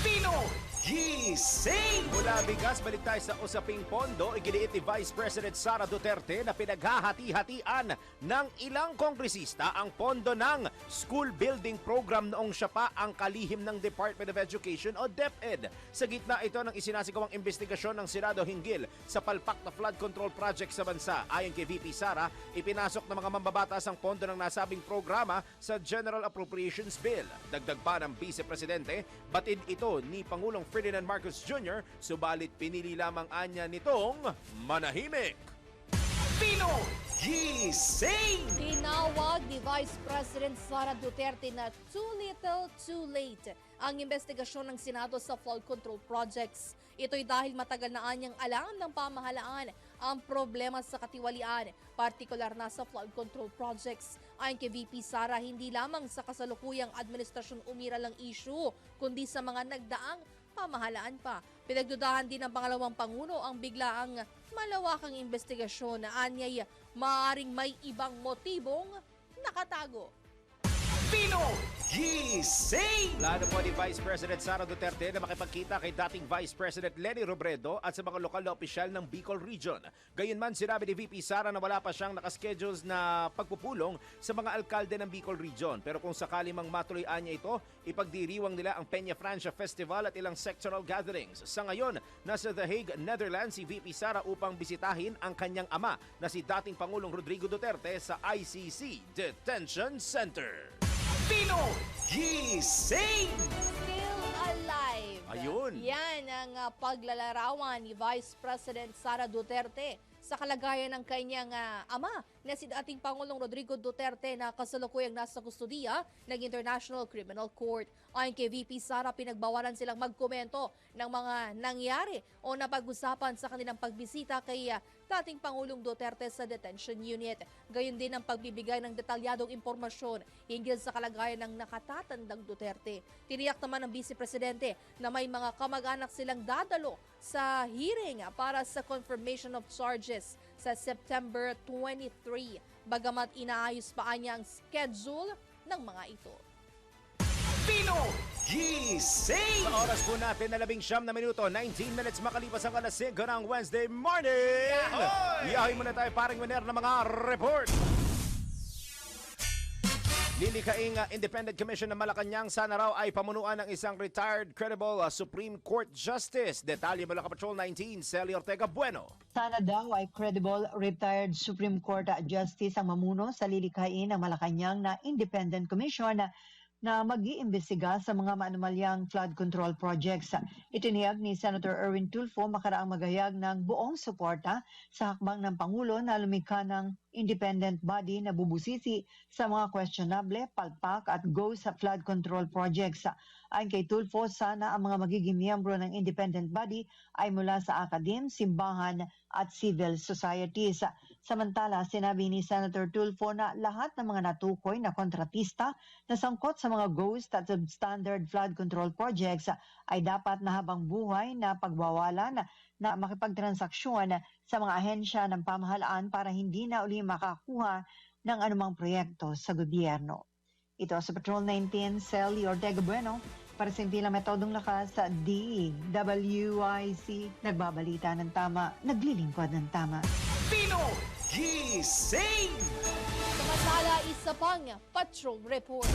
Pinoy Gising! Mula bigas, balik tayo sa usaping pondo. Iginiit ni Vice President Sara Duterte na pinaghahati-hatian ng ilang kongresista ang pondo ng school building program noong siya pa ang kalihim ng Department of Education o DepEd. Sa gitna ito ng isinasigawang investigasyon ng Senado hinggil sa palpak na flood control project sa bansa. Ayon kay VP Sara, ipinasok ng mga mambabatas ang pondo ng nasabing programa sa General Appropriations Bill. Dagdag pa ng Vice Presidente, batid ito ni Pangulong Ferdinand Marcos Jr., subalit pinili lamang anya nitong manahimik. Pinoy Gising! Tinawag ni Vice President Sara Duterte na too little, too late ang investigasyon ng Senado sa flood control projects. Ito'y dahil matagal na anyang alam ng pamahalaan ang problema sa katiwalian, partikular na sa flood control projects. Ayon kay VP Sara, hindi lamang sa kasalukuyang administrasyon umiral ang issue, kundi sa mga nagdaang pamahalaan pa. Pinagdudahan din ng pangalawang pangulo ang biglaang malawakang investigasyon na anyay maaaring may ibang motibong nakatago. Pinoy Gising! Plano po ni Vice President Sara Duterte na makipagkita kay dating Vice President Leni Robredo at sa mga lokal na opisyal ng Bicol Region. Gayunman, sinabi ni VP Sara na wala pa siyang nakaschedules na pagpupulong sa mga alkalde ng Bicol Region. Pero kung sakali mang matuloy anya ito, ipagdiriwang nila ang Peña Francia Festival at ilang sectoral gatherings. Sa ngayon, nasa The Hague, Netherlands si VP Sara upang bisitahin ang kanyang ama na si dating Pangulong Rodrigo Duterte sa ICC Detention Center. Pinoy Gising! Still alive. Ayun. Yan ang paglalarawan ni Vice President Sara Duterte sa kalagayan ng kanyang ama na si dating Pangulong Rodrigo Duterte na kasalukuyang nasa kustudiya ng International Criminal Court. Ayon kay VP Sara, pinagbawalan silang magkomento ng mga nangyari o napag-usapan sa kanilang pagbisita kay dating Pangulong Duterte sa detention unit. Gayon din ang pagbibigay ng detalyadong impormasyon hinggil sa kalagayan ng nakatatandang Duterte. Tiniyak naman ng Vice Presidente na may mga kamag-anak silang dadalo sa hearing para sa confirmation of charges sa September 23. Bagamat inaayos pa niya ang schedule ng mga ito. Pino Gising! Sa oras po natin na 19 na minuto, 19 minutes makalipas ang alas 5 ng Wednesday morning. Iyahoy muna tayo paring winner ng mga report. Lilikaing Independent Commission ng Malacanang sana raw ay pamunuan ng isang retired credible Supreme Court Justice. Detalye mula Patrol 19, Celi Ortega Bueno. Sana daw ay credible retired Supreme Court Justice ang mamuno sa lilikhain ng Malacanang na Independent Commission na mag-iimbestiga sa mga maanumalyang flood control projects. Itiniyag ni Senator Erwin Tulfo makaraang maghayag ng buong suporta sa hakbang ng Pangulo na lumikha ng independent body na bubusisi sa mga questionable, palpak at go sa flood control projects. Ayon kay Tulfo, sana ang mga magiging miyembro ng independent body ay mula sa akadem, simbahan at civil societies. Samantala, sinabi ni Senator Tulfo na lahat ng mga natukoy na kontratista na sangkot sa mga ghost at substandard flood control projects ay dapat na habang buhay na pagbawalan na makipagtransaksyon sa mga ahensya ng pamahalaan para hindi na uli makakuha ng anumang proyekto sa gobyerno. Ito sa Patrol 19, Celi Ortega Bueno, para sa impilang metodong lakas sa DWIC. Nagbabalita ng tama, naglilingkod ng tama. Pino Gising! Samantala, isa pang Patrol Report.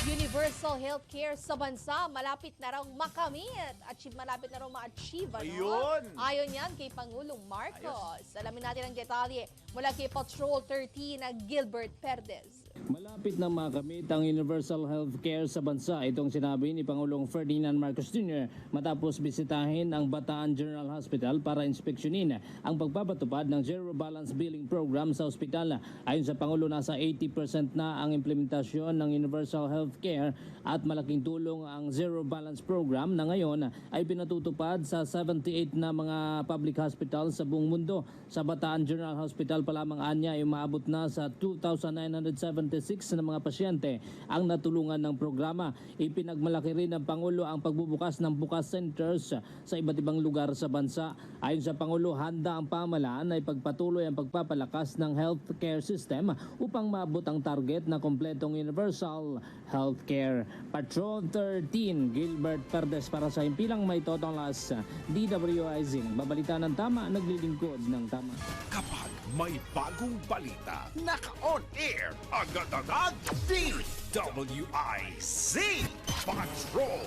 Universal healthcare sa bansa malapit na raw makamit at malapit na raw ma-achieve. Ayun! Ayon yan kay Pangulong Marcos. Alamin natin ang detalye mula kay Patrol 13 na Gilbert Perdez. Malapit na makamit ang universal healthcare sa bansa. Itong sinabi ni Pangulong Ferdinand Marcos Jr. matapos bisitahin ang Bataan General Hospital para inspeksyonin ang pagpapatupad ng Zero Balance Billing Program sa ospital. Ayon sa Pangulo, nasa 80% na ang implementasyon ng universal healthcare at malaking tulong ang Zero Balance Program na ngayon ay pinatutupad sa 78 na mga public hospital sa buong mundo. Sa Bataan General Hospital pa lamang anya ay umaabot na sa 2,976 na mga pasyente ang natulungan ng programa. Ipinagmalaki rin ng Pangulo ang pagbubukas ng bukas centers sa iba't ibang lugar sa bansa. Ayon sa Pangulo, handa ang pamahalaan ay pagpatuloy ang pagpapalakas ng healthcare system upang maabot ang target na kompletong universal healthcare. Patrol 13, Gilbert Perdes para sa Himpilang May Totolas, DWIZ. Babalita ng tama, naglilingkod ng tama. Kapag may bagong balita, naka-on air, agad-agad, DWIZ Patrol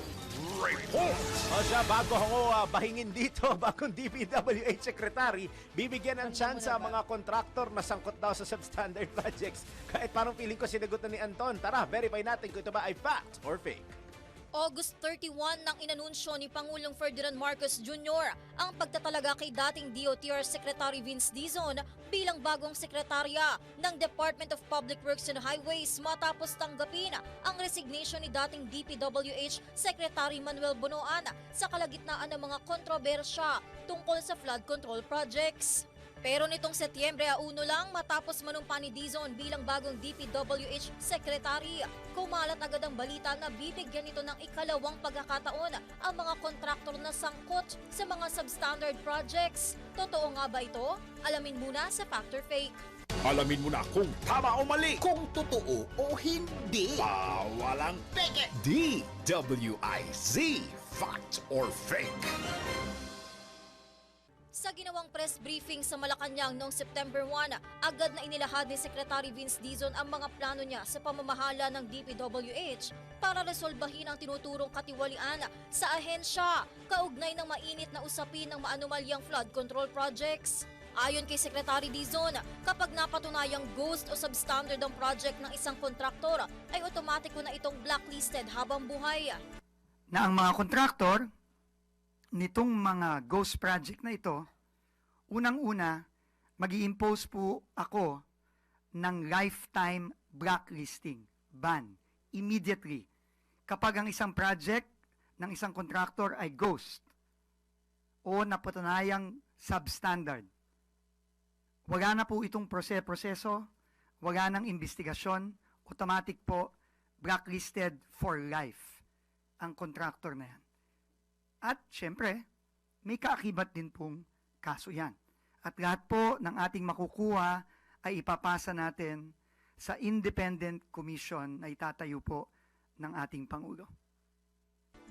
Report! O siya, bago ako bahingin dito, bagong DPWH Secretary, bibigyan ng chance sa mga kontraktor na sangkot daw sa substandard projects. Kahit parang feeling ko sinagot na ni Anton. Tara, verify natin kung ito ba ay fact or fake. August 31 nang inanunsyo ni Pangulong Ferdinand Marcos Jr. ang pagtatalaga kay dating DOTR Secretary Vince Dizon bilang bagong sekretarya ng Department of Public Works and Highways matapos tanggapin ang resignation ni dating DPWH Secretary Manuel Bonoan sa kalagitnaan ng mga kontrobersya tungkol sa flood control projects. Pero nitong Setyembre 1 lang matapos manumpa ni Dizon bilang bagong DPWH Secretary, kumalat agad ang balita na bibigyan nito ng ikalawang pagkakataon ang mga kontraktor na sangkot sa mga substandard projects. Totoo nga ba ito? Alamin muna sa Fact or Fake. Alamin mo na kung tama o mali, kung totoo o hindi. Bawal ang peke. DWIZ Fact or Fake. Sa ginawang press briefing sa Malacanang noong September 1, agad na inilahad ni Secretary Vince Dizon ang mga plano niya sa pamamahala ng DPWH para resolbahin ang tinuturong katiwalian sa ahensya kaugnay ng mainit na usapin ng maanumalyang flood control projects. Ayon kay Secretary Dizon, kapag napatunayang ghost o substandard ang project ng isang kontraktor, ay otomatiko na itong blacklisted habang buhay. Na ang mga kontraktor nitong mga ghost project na ito Unang-una, mag-i-impose po ako ng lifetime blacklisting, ban, immediately, kapag ang isang project ng isang contractor ay ghost o napatunayang substandard. Wala na po itong proseso, wala nang investigasyon, automatic po blacklisted for life ang contractor na yan. At syempre, may kaakibat din pong kaso yan. At lahat po ng ating makukuha ay ipapasa natin sa independent commission na itatayo po ng ating Pangulo.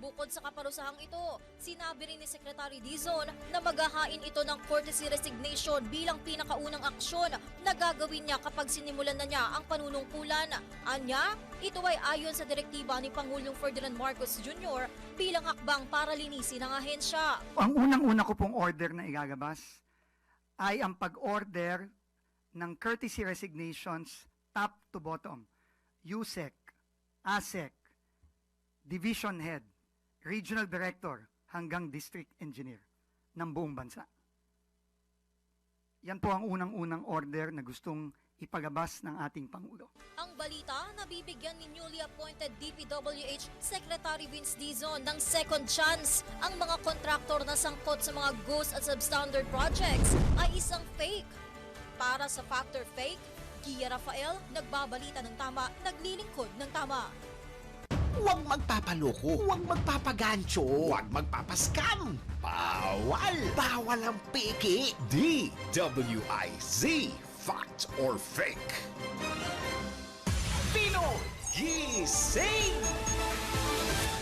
Bukod sa kaparusahang ito, sinabi rin ni Secretary Dizon na maghahain ito ng courtesy resignation bilang pinakaunang aksyon na gagawin niya kapag sinimulan na niya ang panunungkulan. Anya, ito ay ayon sa direktiba ni Pangulong Ferdinand Marcos Jr. bilang hakbang para linisin ang ahensya. Ang unang-una ko pong order na igagabas ay ang pag-order ng courtesy resignations top to bottom. USEC, ASEC, Division Head, Regional Director hanggang District Engineer ng buong bansa. Yan po ang unang-unang order na gustong ipagabas ng ating Pangulo. Ang balita na bibigyan ni newly appointed DPWH Secretary Vince Dizon ng second chance ang mga kontraktor na sangkot sa mga ghost at substandard projects ay isang fake. Para sa Factor Fake, Gia Rafael, nagbabalita ng tama, naglilingkod ng tama. Huwag magpapaloko, huwag magpapagancho, huwag magpapascam. Bawal! Bawal ang peke. DWIZ, fact or fake. Pinoy Gising!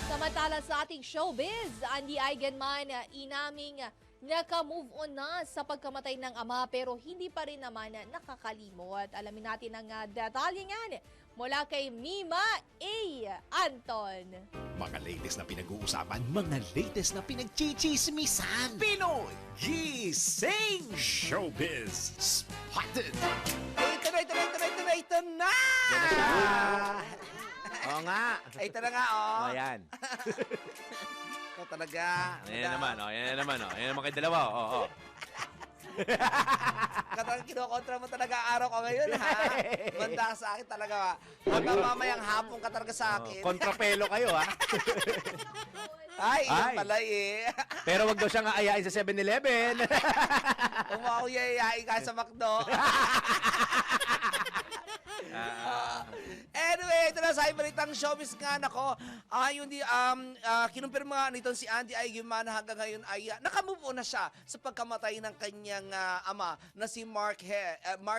Samantala sa ating showbiz, Andy Eigenman inaming naka-move on na sa pagkamatay ng ama pero hindi pa rin naman nakakalimot. Alamin natin ang detalye niyan mula kay Mima A. Anton. Mga latest na pinag-uusapan, mga latest na pinagchichismisan. Pinoy Gising! Showbiz Spotted! Ito na! Oo nga. Ito na nga, oh. O, yan. Ito talaga. Yan naman, o. Yan naman, o. Yan naman kayo dalawa, o. Katang kinokontra mo talaga araw ko ngayon, ha? Banda ka sa akin talaga. Hanggang mamayang hapon ka talaga sa akin. Kontrapelo kayo, ha? Ay, yun pala eh. Pero wag daw siyang aayain sa 7-Eleven. Umakuyayain ka sa McDo. Anyway, ito na sa ibalitang showbiz nga nako. Kinumpirma nito si Andy Eigenman na hanggang ngayon ay nakamove on na siya sa pagkamatay ng kanyang ama na si Mark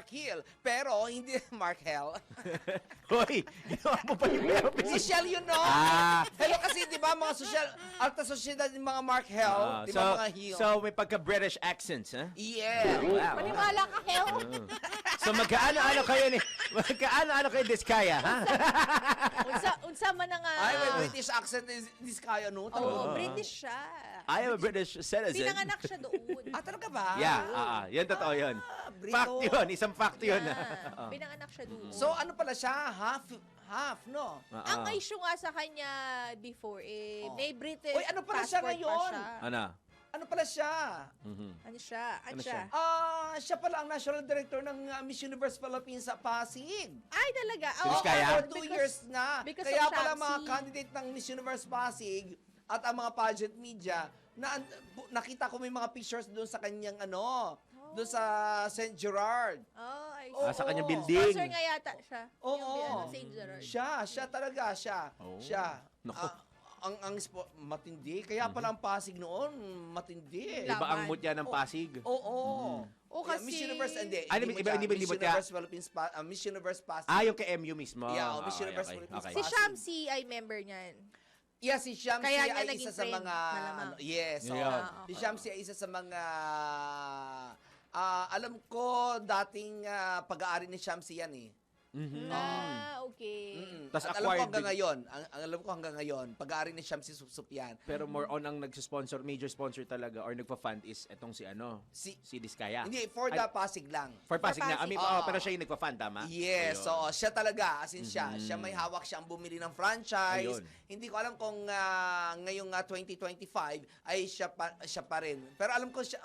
Hill. Pero hindi Mark Hill. Hoy, ginawa mo pa yung therapist. Social yun, no? Hello kasi, di ba, mga alta sosyedad ng mga Mark Hill, di ba, mga Hill? So, may pagka-British accents, ha? Yeah. Wow. Maniwala ka, Hill. So, magkaano-ano kayo ni... Magkaano-ano kayo Diskaya, ha? Unsa man nga... Ay, may British accent is kaya, no? Oo, British siya. I am a British citizen. Pinanganak siya doon. Talaga ba? Yeah, yan totoo yun. Fact yun, isang fact yun. Pinanganak siya doon. So, ano pala siya? Half, no? Ang issue nga sa kanya before, may British Uy, ano pala siya ngayon? Ano pala siya? Ano siya? Siya pala ang National Director ng Miss Universe Philippines sa Pasig. Ay, talaga? For 2 years na. Because Kaya of pala mga Shamsi. candidate ng Miss Universe Pasig at ang mga pageant media, nakita ko may mga pictures doon sa kanyang doon sa St. Gerard. Sa kanyang building. Sponsor nga yata siya. Oo. St. Gerard. Siya talaga, siya. Ang matindi. Kaya pala ang Pasig noon, matindi. Iba ang mutya ng Pasig. Oo. Kasi... Miss Universe, hindi. Hindi Miss Universe Philippines, Miss Universe Pasig. Yung kay MU mismo. Yeah, Miss Universe Philippines Si Shamsi ay member niyan. Yeah, si Shamsi Kaya ay isa sa mga... Yes. Si Shamsi ay isa sa mga... alam ko, dating pag-aari ni Shamsi yan eh. Okay. Tas At alam ko acquired hanggang din- ngayon, ang alam ko hanggang ngayon, pag-aari ni Siyam si Supsupian. Pero more on ang nagsisponsor, major sponsor talaga or nagpa-fund is etong si si Diskaya. Hindi, for the Pasig lang. For Pasig na. I mean, Oo. pero siya yung nagpa-fund, tama? Yes, Ayun. so siya talaga, as in siya may hawak, siya ang bumili ng franchise. Ayun. Hindi ko alam kung ngayong 2025 ay siya pa rin. Pero alam ko siya,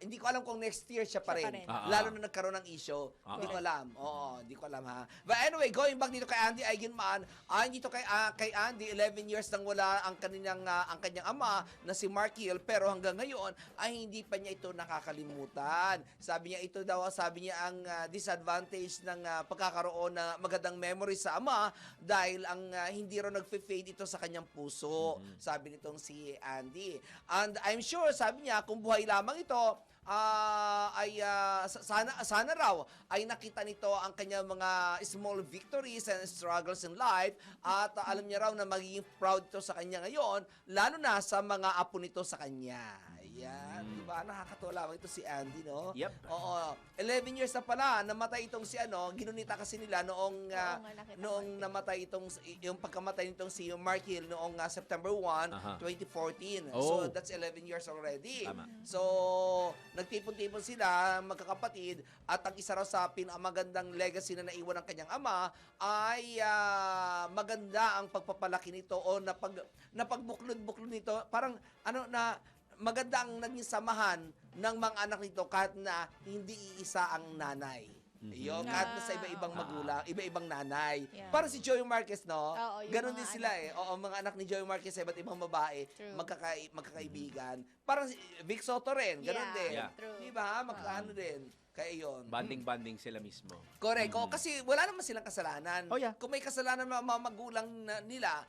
hindi ko alam kung next year siya pa Siya pa rin. rin. Lalo na nagkaroon ng issue. Hindi ko alam. Oo, hindi ko alam ha. But anyway, going back dito kay Andy Eigenman, dito kay Andy, 11 years nang wala ang kanyang ama na si Mark Hill, pero hanggang ngayon ay hindi pa niya ito nakakalimutan. Sabi niya ang disadvantage ng pagkakaroon na magandang memory sa ama dahil ang hindi raw nagfe-fade ito sa kanyang puso. Sabi nitong si Andy. And I'm sure, sabi niya, kung buhay lamang ito, sana raw ay nakita nito ang kanyang mga small victories and struggles in life at alam niya raw na magiging proud ito sa kanya ngayon, lalo na sa mga apo nito sa kanya. Ayan, di ba? Nakakatuwa lamang ito si Andy, no? Yep. Oo. 11 years na pala, namatay itong si ginunita kasi nila noong namatay yung pagkamatay nitong si Mark Hill noong September 1, 2014. Oh. So, that's 11 years already. Tama. So, nagtipon-tipon sila, magkakapatid, at ang isa raw sa pinakamagandang legacy na naiwan ng kanyang ama ay maganda ang pagpapalaki nito o napagbuklod-buklod nito. Parang, maganda ang naging samahan ng mga anak nito kahit na hindi iisa ang nanay. Yun, kahit na sa iba-ibang magulang, iba-ibang nanay. Yeah. Parang si Joey Marquez, no? Oo, yung Ganon mga din sila Oo, mga anak ni Joey Marquez, iba't ibang babae, True. magkakaibigan. Parang si Vic Soto rin, ganon din. Yeah. True. Di ba? Magkaano din. Kaya yun. Banding-banding sila mismo. Correct. Kasi wala naman silang kasalanan. Oh, yeah. Kung may kasalanan ng mga magulang nila,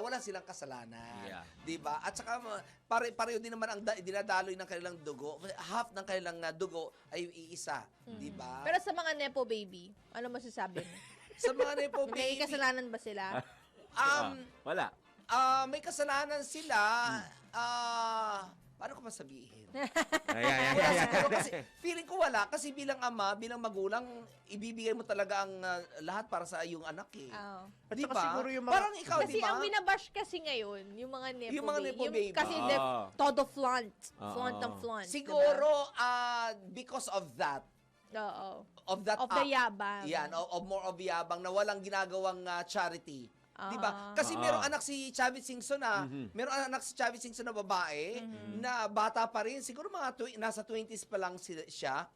wala silang kasalanan. Yeah. 'Di ba? At saka pareho din naman ang dinadaloy ng kanilang dugo. Half ng kanilang dugo ay iisa, 'di ba? Pero sa mga Nepo baby, ano masasabi mo? Sa mga Nepo May baby, kasalanan ba sila? Wala. May kasalanan sila. Paano ko masabihin? Ay. Siguro kasi feeling ko wala kasi bilang ama, bilang magulang, ibibigay mo talaga ang lahat para sa iyong anak eh. Oo. Di saka ba? siguro yung mga- Parang ikaw, Kasi di ba? ang binabash kasi ngayon, yung mga Nepo Yung mga Nepo baby. Kasi todo flaunt. Flaunt ang flaunt. Siguro, because of that, Oo. of that Of the yabang. Yan, of more of yabang na walang ginagawang charity. Di ba? Ah. Kasi merong anak si Chavit Singson merong anak si Chavit Singson na babae na bata pa rin, siguro mga nasa 20s pa lang siya.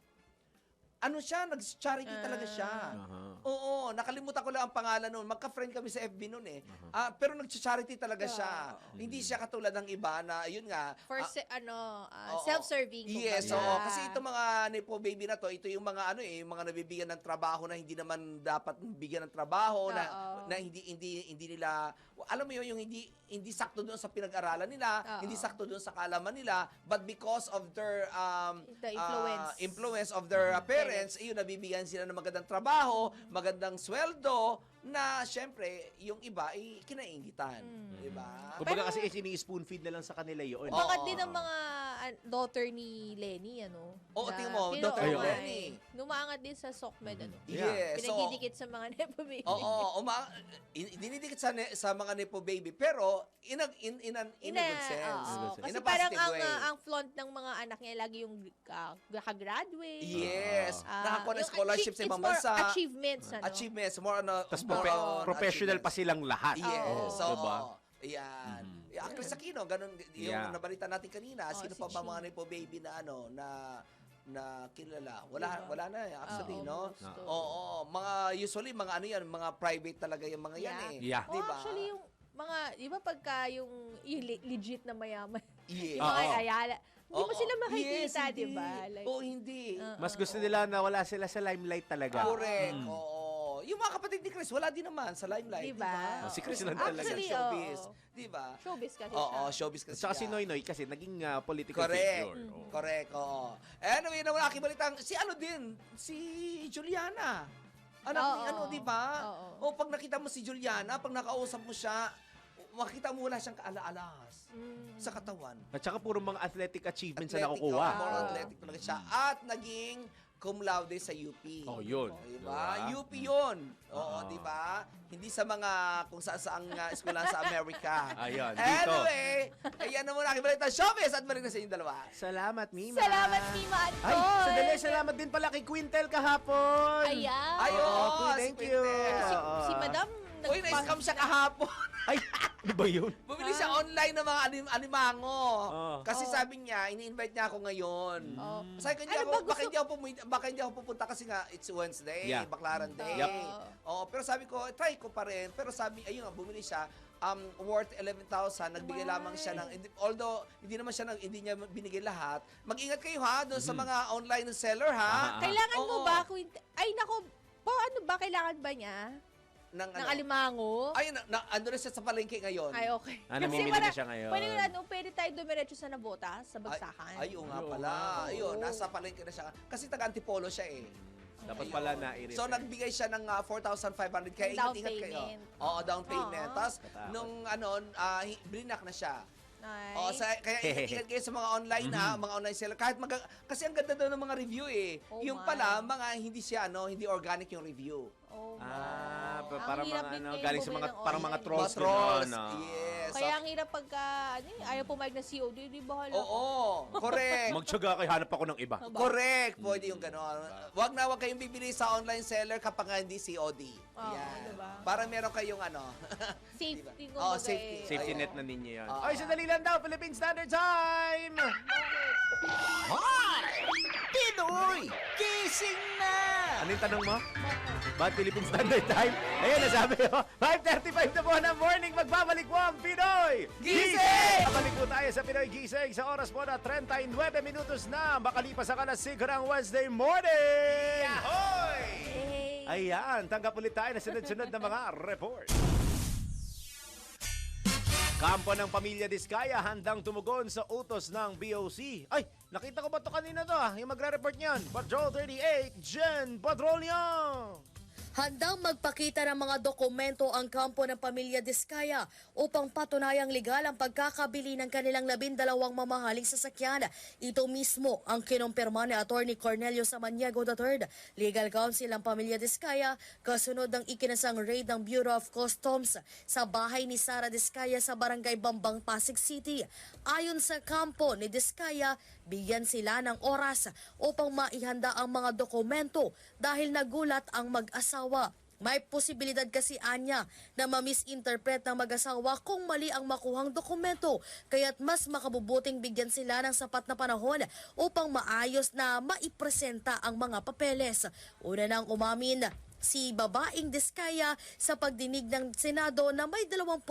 Nag-charity talaga siya. Oo, nakalimutan ko lang ang pangalan noon. Magka-friend kami sa FB noon eh. Pero nag-charity talaga siya. Hindi siya katulad ng iba na, yun nga. For self-serving. Yes, kumbaga. oo. Kasi itong mga Nepo baby na to, ito yung mga yung mga nabibigyan ng trabaho na hindi naman dapat bigyan ng trabaho na hindi nila, alam mo yun, yung hindi sakto doon sa pinag-aralan nila, hindi sakto doon sa kaalaman nila, but because of their The influence of their parents, yun, nabibigyan sila ng magandang trabaho, magandang sweldo, na syempre, yung iba ay kinaingitan. Diba? Kumbaga kasi ini-spoon feed na lang sa kanila yun. Baka din ang mga daughter ni Lenny, ano? Oo, na tingnan mo, pino- daughter ni oo, Lenny. Numaangat din sa SOCMED, ano? Yes. Pinagdidikit sa mga Nepo baby. Oo, dinidikit sa mga Nepo baby, pero in a good sense. Oo. In Kasi a parang positive way. ang flaunt ng mga anak niya lagi yung nakagraduate. Yes. Nakakuha ng Yung scholarship sa ibang it's more bansa. achievements, ano? Achievements. More on Tapos professional pa silang lahat. Yes. Oo, diba? Yan. Actress Aquino, ganun yung nabalita natin kanina. Sino si pa ba Chi. mga Nepo baby na kilala? Wala na actually, no? Oo. Usually, mga ano yan, mga private talaga yung mga yan eh. Yeah. Diba? Actually, yung mga, di ba pagka yung legit na mayaman, Yeah. yung mga Ayala, hindi mo Oo. sila makikita, Yes, hindi. di ba? Like, Hindi. Mas gusto nila na wala sila sa limelight talaga. Correct. Oo. Yung mga kapatid ni Chris, wala din naman sa limelight. Diba? Si Chris lang talaga. Actually, Showbiz. oo. Diba? Showbiz kasi Oo, siya. showbiz kasi Saka si siya. Noynoy kasi naging political Correct. figure. Oo. Correct, oo. Anyway, na wala balitang, si Juliana. Anak ni Oo. di ba? Oo. O pag nakita mo si Juliana, pag nakausap mo siya, makita mo wala siyang kaala-alas sa katawan. At saka puro mga athletic achievements na Athletic, nakukuha. more athletic talaga siya. At naging cum laude sa UP. Oh, yun. Diba? Diba? UP yun. Oo, diba? Hindi sa mga kung saan eskwelahan sa Amerika. Ayun, dito. Anyway, ayan na muna aking balita showbiz at balik na sa inyong dalawa. Salamat, Mima. Salamat, Mima Anton. Ay, sandali, salamat din pala kay Quintel kahapon. Ayan. Ay, oo, thank si you. Quintel. Si Madam, Uy, na-scam siya kahapon. Ay, ano ba yun? Bumili siya online ng mga alimango. Kasi Oh. sabi niya, ini-invite niya ako ngayon. Sabi ko, baka hindi ako pupunta kasi nga, it's Wednesday, Yeah. Baklaran Day. Yep. Oo, pero sabi ko, try ko pa rin. Pero sabi, ayun nga, bumili siya, worth 11,000, nagbigay lamang siya ng, although hindi niya binigay lahat, mag-ingat kayo ha, doon sa mga online seller ha. Kailangan mo Oo. ba, ay nako, ano ba, kailangan ba niya? Ng alimango? Ay, ando na siya sa palengke ngayon. Ay, okay. Namimili na siya ngayon. Pwede tayo dumiretso sa Nabota, sa Bagsakan. Ay, oo nga pala. Ayun, nasa palengke na siya. Kasi taga-Antipolo siya eh. Dapat pala na-i-refer. So, nagbigay siya ng 4,500. Kaya Down ingat-ingat kayo. payment. Oo, down payment. Tapos, nung blinak na siya. Kaya ingat kayo sa mga online ha, mga online seller. Kasi ang ganda daw ng mga review eh. Yung pala, mga hindi organic yung review. Parang mga galing sa mga parang mga trolls. Yes. Kaya ang hirap pagka ayaw pumayag na COD, di ba? Oo, correct. Magtiyaga kayo, hanap ako ng iba. Correct. Pwede yung gano'n. Wag kayong bibili sa online seller kapag hindi COD. Yan. Para meron kayong Safety. Safety net na ninyo yan. Oo. Ay, sandali lang daw, Philippine Standard Time! Hoy! Pinoy! Gising na! Anong tanong mo? Ba't Philippine Standard Time? Ayun, nasabi ko. 5:35 na po ng morning. Magbabalik po ang Pinoy Gising! Babalik po tayo sa Pinoy Gising sa oras po na 39 minutos na. Makalipas ang alas 5 ng Wednesday morning. Ahoy! Ayan, tanggap ulit tayo na sunod-sunod na mga report. Kampo ng Pamilya Diskaya handang tumugon sa utos ng BOC. Ay, nakita ko ba ito kanina to yung magre-report niyan? Patrol 38, Jen Padrolyo! Handang magpakita ng mga dokumento ang kampo ng Pamilya Diskaya upang patunayang legal ang pagkakabili ng kanilang 12 mamahaling sasakyan. Ito mismo ang kinumpirma ni Atty. Cornelio Samaniego III, Legal Counsel ng Pamilya Diskaya, kasunod ng ikinasang raid ng Bureau of Customs sa bahay ni Sara Diskaya sa Barangay Bambang, Pasig City. Ayon sa kampo ni Diskaya, bigyan sila ng oras upang maihanda ang mga dokumento dahil nagulat ang mag-asawa. May posibilidad kasi anya na ma-misinterpret ng mag-asawa kung mali ang makuhang dokumento, kaya't mas makabubuting bigyan sila ng sapat na panahon upang maayos na maipresenta ang mga papeles. Una nang umamin si babaeng Diskaya sa pagdinig ng Senado na may 28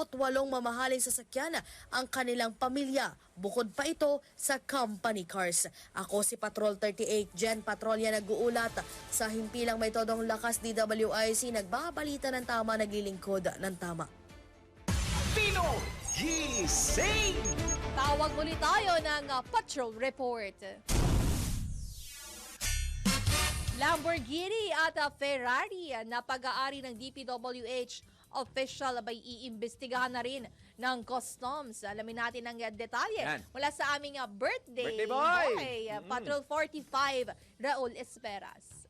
mamahaling sasakyan ang kanilang pamilya. Bukod pa ito sa company cars. Ako si Patrol 38, Jen Patrolya nag-uulat. Sa himpilang may todong lakas DWIC, nagbabalita ng tama, naglilingkod ng tama. Pinoy Gising! Tawag muli tayo ng Patrol Report. Lamborghini at Ferrari na pag-aari ng DPWH official abay iimbestigahan na rin ng customs. Alamin natin ang detalye mula sa aming birthday boy! Patrol 45, Raul Esperas.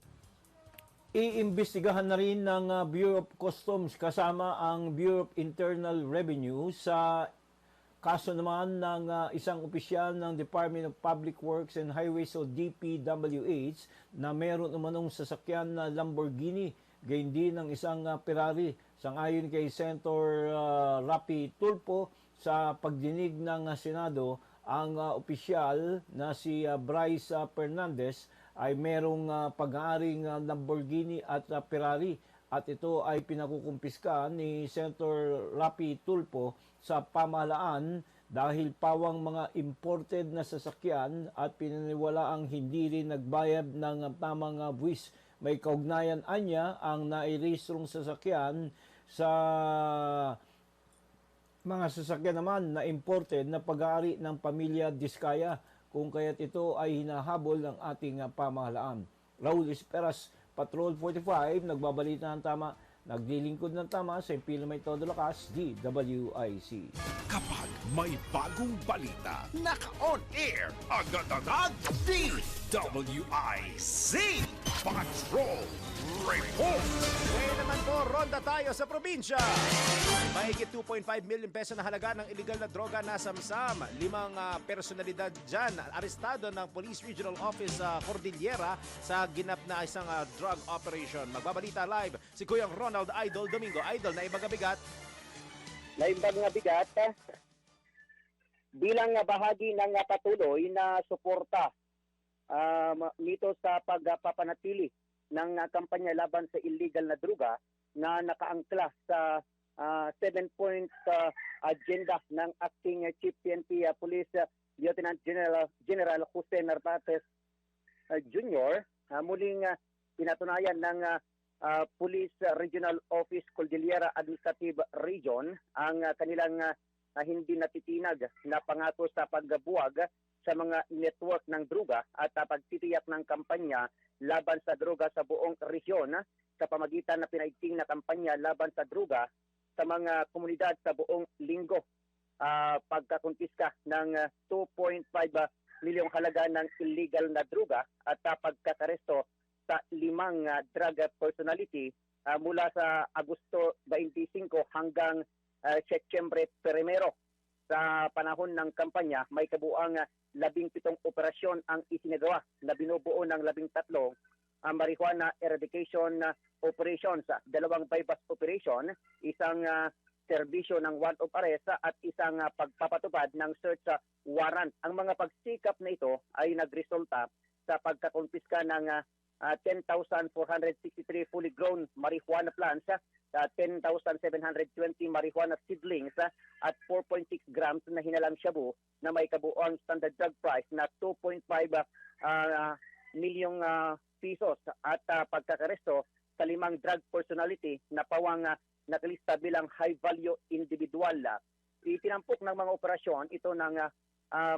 Iimbestigahan na rin ng Bureau of Customs kasama ang Bureau of Internal Revenue sa kaso naman ng isang opisyal ng Department of Public Works and Highways o DPWH na meron umanong sasakyan na Lamborghini, gayon din ng isang Ferrari. Sangayon kay Senator Rapi Tulfo sa pagdinig ng Senado, ang opisyal na si Bryce Fernandez ay merong pag-aaring Lamborghini at Ferrari at ito ay pinakukumpiska ni Senator Rapi Tulfo sa pamahalaan dahil pawang mga imported na sasakyan at pinaniwala ang hindi rin nagbayad ng tamang buwis. May kaugnayan anya ang nairehistrong sasakyan sa mga sasakyan naman na imported na pag-aari ng Pamilya Diskaya, kung kaya't ito ay hinahabol ng ating pamahalaan. Raul Esperas, Patrol 45, nagbabalita ng tama, naglilingkod ng tama sa Impilo May Todo Lakas, DWIC. Kapag May bagong balita. Naka-on air. Agad-agad. DWIZ Patrol Report. Ngayon naman po, ronda tayo sa probinsya. Mahigit 2.5 million peso na halaga ng illegal na droga na samsam. 5 personalidad dyan arestado ng Police Regional Office sa Cordillera sa ginap na isang drug operation. Magbabalita live si Kuyang Ronald Idol Domingo. Idol, na ibagabigat. Naimbag nga bigat bilang bahagi ng patuloy na suporta nito sa pagpapanatili ng kampanya laban sa illegal na droga na nakaangkla sa 7-point agenda ng acting Chief PNP Police Lieutenant General Jose Narvaez Jr. Muling pinatunayan ng Police Regional Office Cordillera Administrative Region ang kanilang hindi natitinag na pangako sa pagbuwag sa mga network ng droga at pagtitiyak ng kampanya laban sa droga sa buong rehiyon sa pamagitan ng pinaigting na kampanya laban sa droga sa mga komunidad sa buong linggo. Pagkakonfiska ng 2.5 milyong halaga ng illegal na droga at pagkakaresto sa 5 drug personality mula sa Agosto 25 hanggang Setyembre 1 sa panahon ng kampanya. May kabuang 17 operasyon ang isinagawa na binubuo ng 13 marijuana eradication operations, 2 bypass operation, isang serbisyo ng warrant of arrest at isang pagpapatupad ng search warrant. Ang mga pagsikap na ito ay nagresulta sa pagkakonfiska ng 10,463 fully grown marijuana plants, 10,720 marijuana seedlings at 4.6 grams na hinalang shabu na may kabuuang standard drug price na 2.5 milyong pesos at pagkakaresto sa 5 drug personality na pawang nakalista bilang high value individual. Itinampok ng mga operasyon ito ng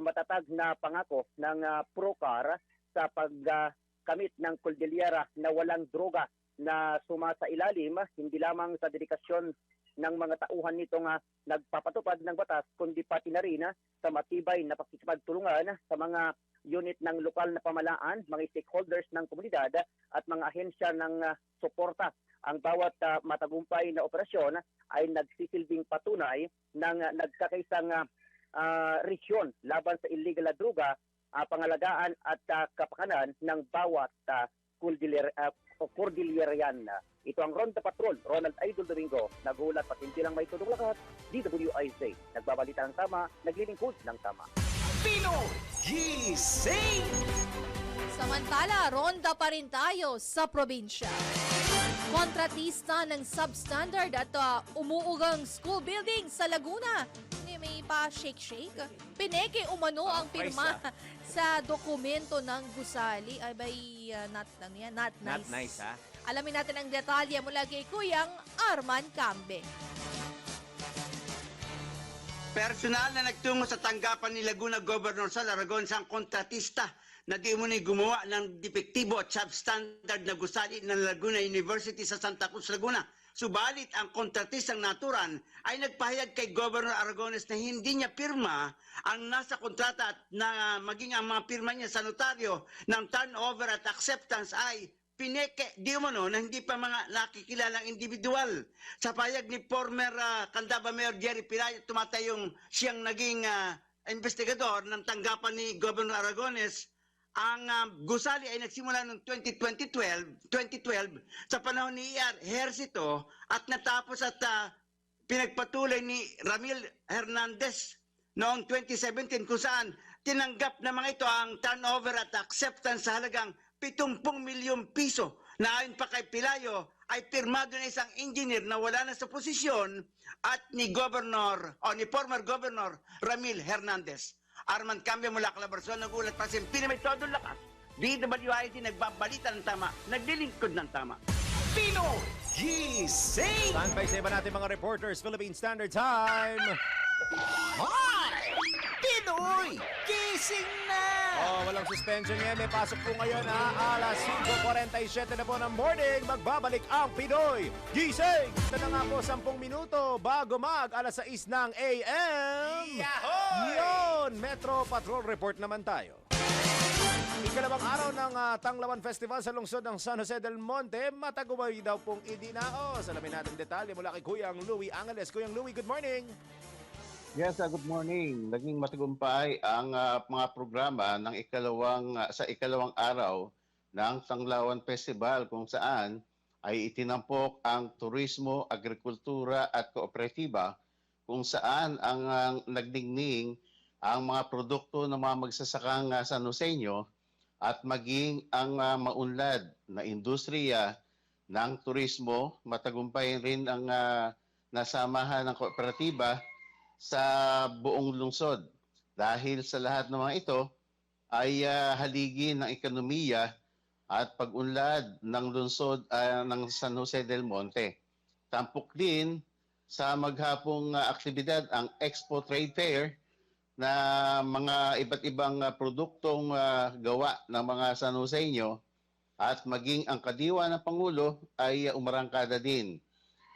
matatag na pangako ng PROCAR sa pagkamit ng Cordillera na walang droga na sumasa ilalim, hindi lamang sa dedikasyon ng mga tauhan nitong nagpapatupad ng batas, kundi pati na rin sa matibay na pakikipagtulungan sa mga unit ng lokal na pamalaan, mga stakeholders ng komunidad at mga ahensya ng suporta. Ang bawat matagumpay na operasyon ay nagsisilbing patunay ng nagkakaisang rehiyon laban sa illegal na droga, pangalagaan at kapakanan ng bawat Cordillerian. Ito ang Ronda Patrol, Ronald Idol Domingo, nagulat at hindi lang may tudong lakas, DWIZ, nagbabalita ng tama, naglilingkod ng tama. Pinoy Gising! Samantala, ronda pa rin tayo sa probinsya. Kontratista ng substandard at umuugang school building sa Laguna. May pa-shake-shake. Pineke umano ang pirma sa dokumento ng gusali. Ay bay, not nice. Not nice, ha? Alamin natin ang detalye mula kay Kuyang Arman Cambe. Personal na nagtungo sa tanggapan ni Laguna Governor Sal Aragon sa kontratista na di umano'y gumawa ng depektibo at substandard na gusali ng Laguna University sa Santa Cruz, Laguna. Subalit ang kontratistang naturan ay nagpahayag kay Governor Aragones na hindi niya pirma ang nasa kontrata at na maging ang mga pirma niya sa notaryo ng turnover at acceptance ay pineke di umano na hindi pa mga nakikilalang individual. Sa pahayag ni former Candaba Mayor Jerry Pirayo, tumatayong siyang naging investigador ng tanggapan ni Governor Aragones. Ang gusali ay nagsimula noong 2012 sa panahon ni E.R. Hercito at natapos at pinagpatuloy ni Ramil Hernandez noong 2017 kung saan tinanggap na mga ito ang turnover at acceptance sa halagang 70 milyong piso na ayon pa kay Pilayo ay pirmado na isang engineer na wala na sa posisyon at ni former Governor Ramil Hernandez. Arman Cambia mula Calabarzon, nagulat pa sin Pinamay todo lakas. DWIZ nagbabalita ng tama, naglilingkod ng tama. Pinoy Gising! Standby sa iba natin mga reporters, Philippine Standard Time. Hi! Pinoy Gising! gising na! Oh, walang suspension yan. May pasok po ngayon alas 5:47 na po ng morning. Magbabalik ang Pinoy Gising! Ito na nga po 10 minuto bago alas 6 ng AM. Yon! Metro Patrol Report naman tayo. Ikalawang araw ng Tanglawan Festival sa lungsod ng San Jose del Monte, matagumpay daw pong idinaos. Alamin natin detalye mula kay Kuyang Louie Angeles. Kuyang Louie, good morning! Yes, good morning. Naging matagumpay ang mga programa ng sa ikalawang araw ng Tanglawan Festival kung saan ay itinampok ang turismo, agrikultura at kooperatiba kung saan ang nagdingning ang mga produkto ng mga magsasakang San Joseño at maging ang maunlad na industriya ng turismo. Matagumpay rin ang nasamahan ng kooperatiba sa buong lungsod. Dahil sa lahat ng mga ito ay haligi ng ekonomiya at pag-unlad ng lungsod ng San Jose del Monte. Tampok din sa maghapong aktibidad ang Expo Trade Fair na mga iba't ibang produktong gawa ng mga San Joseño at maging ang kadiwa ng Pangulo ay umarangkada din.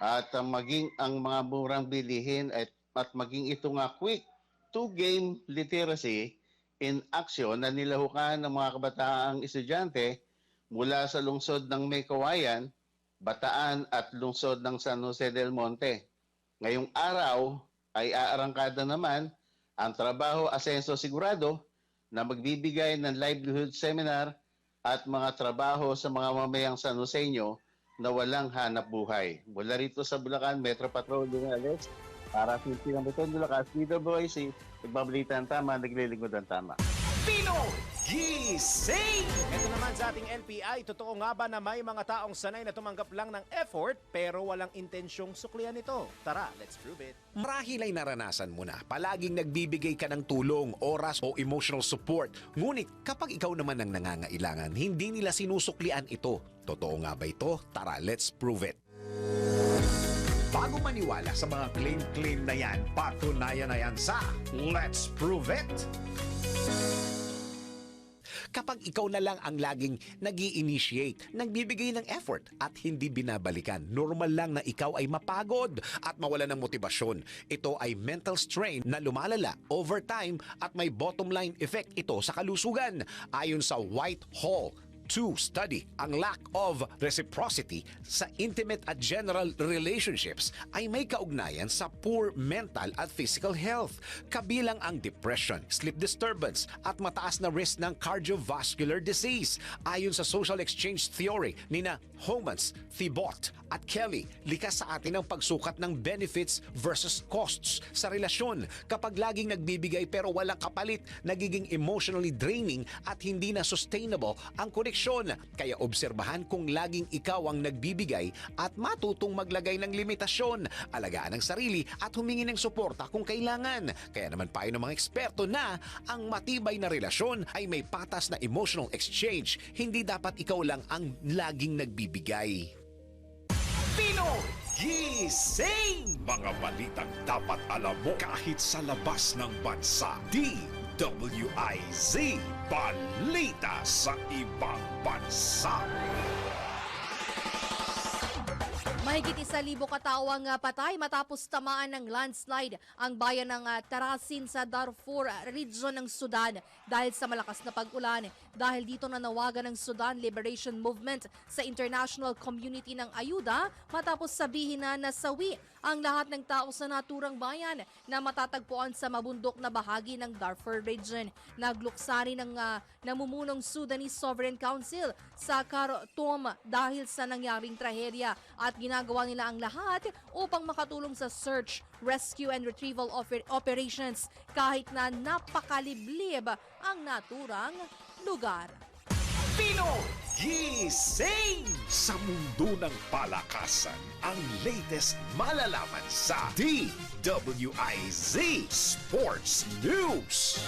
At maging ang mga murang bilihin at maging itong quick two-game literacy in action na nilahukan ng mga kabataang estudyante mula sa lungsod ng May Kawayan, Bataan at lungsod ng San Jose del Monte. Ngayong araw ay aarangkada naman ang Trabaho Asenso Sigurado na magbibigay ng livelihood seminar at mga trabaho sa mga mamayang San Joseño na walang hanap buhay. Mula rito sa Bulacan, Metro Patrol Alex, para sa Silang Beton, Bulacan, PWIC, nagbabalita ang tama, naglilingkod ang tama. Pinoy Gising! Ito naman sa ating NPI, totoo nga ba na may mga taong sanay na tumanggap lang ng effort pero walang intensyong suklian ito? Tara, let's prove it. Marahil ay naranasan mo na. Palaging nagbibigay ka ng tulong, oras o emotional support. Ngunit kapag ikaw naman ang nangangailangan, hindi nila sinusuklian ito. Totoo nga ba ito? Tara, let's prove it. Bago maniwala sa mga claim na yan, patunayan na yan sa Let's Prove It! Kapag ikaw na lang ang laging nag-i-initiate, nagbibigay ng effort at hindi binabalikan, normal lang na ikaw ay mapagod at mawala ng motibasyon. Ito ay mental strain na lumalala over time at may bottom line effect ito sa kalusugan. Ayon sa Whitehall 2 study, ang lack of reciprocity sa intimate at general relationships ay may kaugnayan sa poor mental at physical health, kabilang ang depression, sleep disturbance at mataas na risk ng cardiovascular disease. Ayon sa social exchange theory nina Homans, Thibault at Kelly, likas sa atin ang pagsukat ng benefits versus costs sa relasyon. Kapag laging nagbibigay pero walang kapalit, nagiging emotionally draining at hindi na sustainable ang koneksyon. Kaya obserbahan kung laging ikaw ang nagbibigay at matutong maglagay ng limitasyon, alagaan ang sarili at humingi ng suporta kung kailangan. Kaya naman payo ng mga eksperto na ang matibay na relasyon ay may patas na emotional exchange. Hindi dapat ikaw lang ang laging nagbibigay. Pinoy Gising! Mga balitang dapat alam mo kahit sa labas ng bansa. DWIZ, balita sa ibang bansa. Mahigit 1,000 katawang patay matapos tamaan ng landslide ang bayan ng Tarasin sa Darfur region ng Sudan dahil sa malakas na pag-ulan. Dahil dito nanawagan ng Sudan Liberation Movement sa international community ng ayuda matapos sabihin na nasawi ang lahat ng tao sa naturang bayan na matatagpuan sa mabundok na bahagi ng Darfur region. Nagluksari ng namumunong Sudanese Sovereign Council sa Khartoum dahil sa nangyaring trahedya at ginagawa nila ang lahat upang makatulong sa search, rescue and retrieval operations kahit na napakaliblib ang naturang lugar. Pinoy Gising! Sa mundo ng palakasan, ang latest malalaman sa DWIZ Sports News.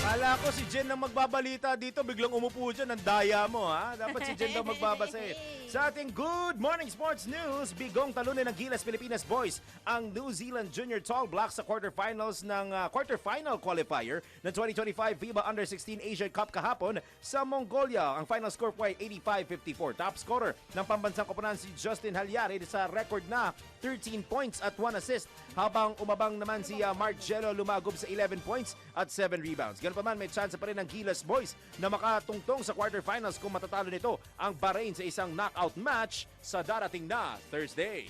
Kala ko si Jen ang magbabalita dito, biglang umupo dyan, ang daya mo ha. Dapat si Jen daw magbabasa eh. Sa ating Good Morning Sports News, bigong talunin ng Gilas Pilipinas Boys ang New Zealand Junior Tall Blacks sa quarterfinals ng quarterfinal qualifier ng 2025 FIBA Under-16 Asia Cup kahapon sa Mongolia. Ang final score po ay 85-54. Top scorer ng pambansang koponan si Justin Halyari sa record na 13 points at 1 assist, habang umabang naman si Mark Jello lumagob sa 11 points at 7 rebounds. Ganun pa man, may chance pa rin ng Gilas Boys na makatungtong sa quarterfinals kung matatalo nito ang Bahrain sa isang knockout match sa darating na Thursday.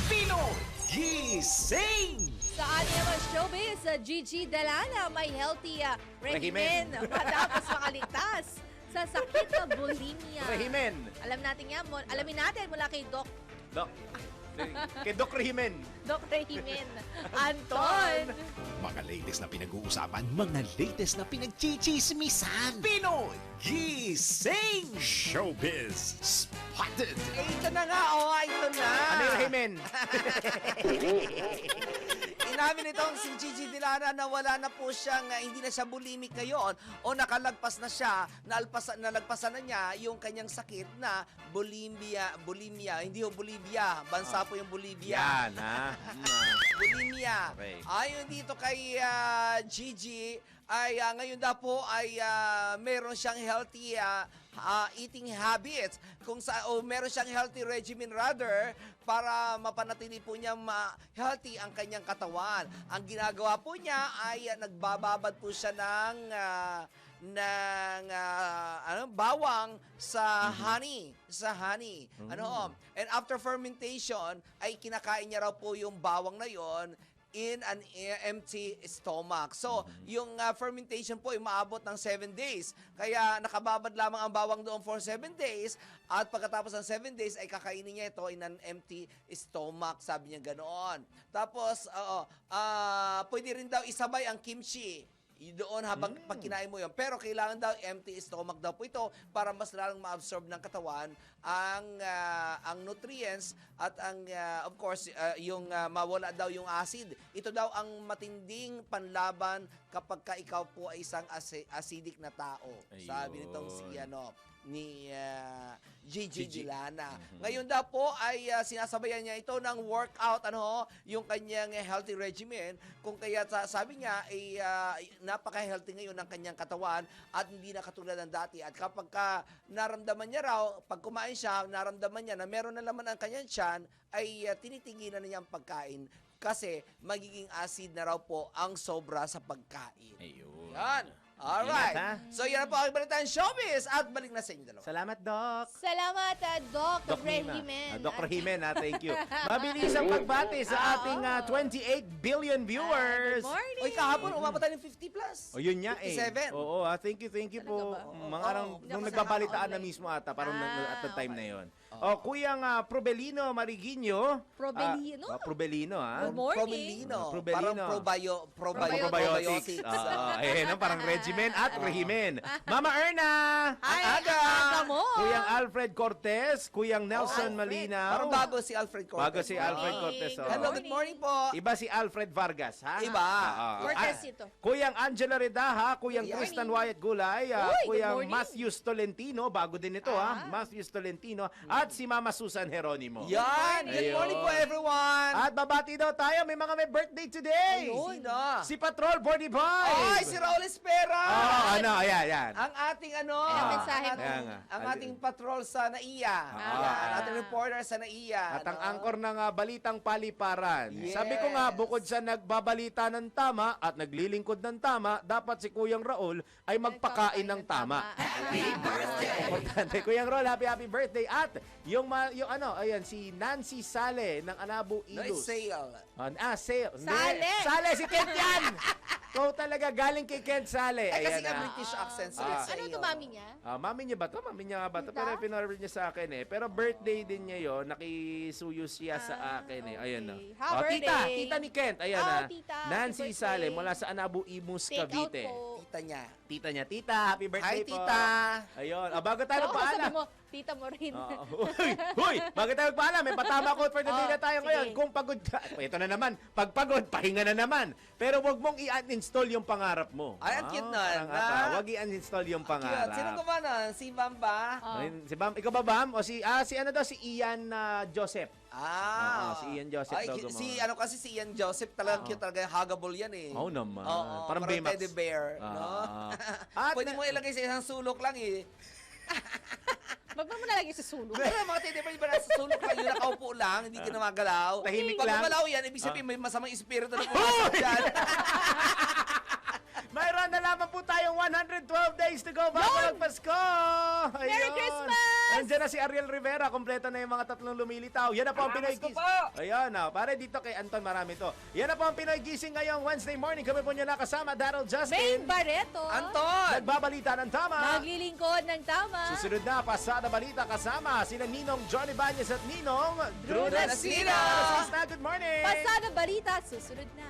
Pinoy Gising! Sa ating naman showbiz, Gigi Delana may healthy regimen matapos makaligtas sa sakit na bulimia. Regimen. Alamin natin mula kay Doc Regimen. Doc Regimen. Anton! Mga latest na pinag-uusapan, mga latest na pinagchichismisan. Pinoy Gising! Showbiz Spotted! Ito na nga, ito na. Ano yung regimen? Inamin nitong si Gigi Delana na wala na po siyang, hindi na siya bulimic ngayon o nakalagpas na siya, nalagpasan na niya yung kanyang sakit na bulimia, hindi yung Bolivia, bansa po yung Bolivia. Yan, ha? Bulimia. Okay. Ayon dito kay Gigi, ay ngayon daw po ay meron siyang healthy eating habits o meron siyang healthy regimen rather para mapanatili po niya healthy ang kanyang katawan. Ang ginagawa po niya ay nagbababad po siya ng bawang sa honey, and after fermentation ay kinakain niya raw po yung bawang na yon in an empty stomach. So, yung fermentation po ay maabot ng 7 days. Kaya nakababad lamang ang bawang doon for 7 days at pagkatapos ng 7 days ay kakainin niya ito in an empty stomach. Sabi niya ganoon. Tapos, pwede rin daw isabay ang kimchi doon habang pag kinain mo yun. Pero kailangan daw empty stomach daw po ito para mas lalong ma-absorb ng katawan ang nutrients at ang of course yung mawala daw yung acid. Ito daw ang matinding panlaban kapag ka ikaw po ay isang acidic na tao. Ayun. Sabi nitong ni Gigi Delana. Ngayon daw po ay sinasabayan niya ito ng workout, yung kanyang healthy regimen. Kung kaya sabi niya ay napaka-healthy ngayon ng kanyang katawan at hindi na katulad ng dati. At kapag naramdaman niya raw, pag kumain siya, naramdaman niya na meron na laman ang kanyang tiyan, ay tinitigilan na niya ang pagkain kasi magiging acid na raw po ang sobra sa pagkain. Ayun. Yan. Alright. Ingat, ha? So yan po ang balitaan showbiz at balik na sa inyo dalawa. Salamat, Doc. Salamat, Doc Regimen. Doc Regimen, thank you. Mabilis ang pagbati sa ating 28 billion viewers. Good morning. Oy, kahapon umabot tayo ng 50 plus. O yun nga 57. Oo, thank you po. Mga arang nung nagbabalitaan na mismo ata, parang at the time na yon. Kuyang Probelino Mariguinho. Probelino, ha? Good morning. Parang probiotics. Ayan, parang regimen at regimen. Mama Erna! Hi, ang aga! aga mo. Kuyang Alfred Cortez, Kuyang Nelson Malinaw. Parang bago si Alfred Cortez. Bago si Alfred Cortez. Hello, good morning po. Iba si Alfred Vargas, ha? Iba. Cortez ito. Kuyang Angela Redaha, Kuyang Tristan Wyatt Gulay, Kuyang Matthew Tolentino, bago din ito, ha? Matthew Tolentino, at si Mama Susan Geronimo. Yan! Good morning po, everyone! At babati daw tayo, may mga may birthday today. Sino? Si Patrol Bordy Boy. Ay, si Raul Espera! Ayan. Ang ating mensahe mo. ang ating patrol sa NAIA. Ang ating reporter sa NAIA. At ang angkor ng Balitang Paliparan. Yes. Sabi ko nga, bukod sa nagbabalita ng tama at naglilingkod ng tama, dapat si Kuyang Raul ay magpakain ng tama. Happy birthday! Importante. Kuyang Raul, happy birthday. At yung si Nancy Sale ng Anabo Ilus. Sale. Sale, si Kent yan! Ikaw talaga galing kay Kent Sale. Ay, kasi Ayan, nga British accent. So let's say, Ano ito, mami niya? mami niya ba to? Mami niya nga ba to? Pero pinorder niya sa akin eh. Pero birthday din niya yon. Nakisuyo siya sa akin eh. Ayan na. Happy birthday. Tita ni Kent. Ayan na. Tita, Nancy happy Sale birthday. mula sa Anabo Imus, Take out Cavite. po. Tita niya. Tita niya. Tita, happy birthday Hi, po. tita. Ayun. Bago tayo Sabi paalam. mo, Tita mo rin. Huy! Bakit tayo magpaalam? May patama quote for the day na tayo sige. ngayon. Kung pagod ka, ito na naman. Pag pagod, pahinga na naman. Pero wag mong i-uninstall yung pangarap mo. Ay, ang cute nun, parang ha? ata, wag i-uninstall yung pangarap. Sino ko ba nun? Si Bam ba? Si Bam, ikaw ba Bam? O si ano daw, si Ian Joseph. Ah, si Ian Joseph ay, daw gumawa. ano kasi si Ian Joseph talagang cute talaga, huggable yan eh. Oo naman. Oo, Parang parang Baymax. teddy bear, no? At Pwede mo ilagay sa isang sulok lang eh. Wag mo na lagi sa sulok. Pero mga teddy bear, iba nasa sulok lang, yung nakaupo lang, hindi ka na magalaw. Tahimik Pag lang. gumalaw yan, ibig sabihin may masamang espiritu na pumasok dyan. Mayroon na lamang po tayong 112 days to go bago magpasko. Merry Christmas! Andiyan na si Ariel Rivera. Kompleto na yung mga tatlong lumilitaw. Yan na po ang Pinoy Gising. Ayan na. Pare dito kay Anton, marami to. Yan na po ang Pinoy Gising ngayong Wednesday morning. Kami po nyo nakasama. Daryl Justin. Main Barreto. Anton! Nagbabalita ng tama. Naglilingkod ng tama. Susunod na, Pasada Balita kasama sila Ninong Johnny Bañez at Ninong Drew Nasina. Good morning. Pasada balita, susunod na.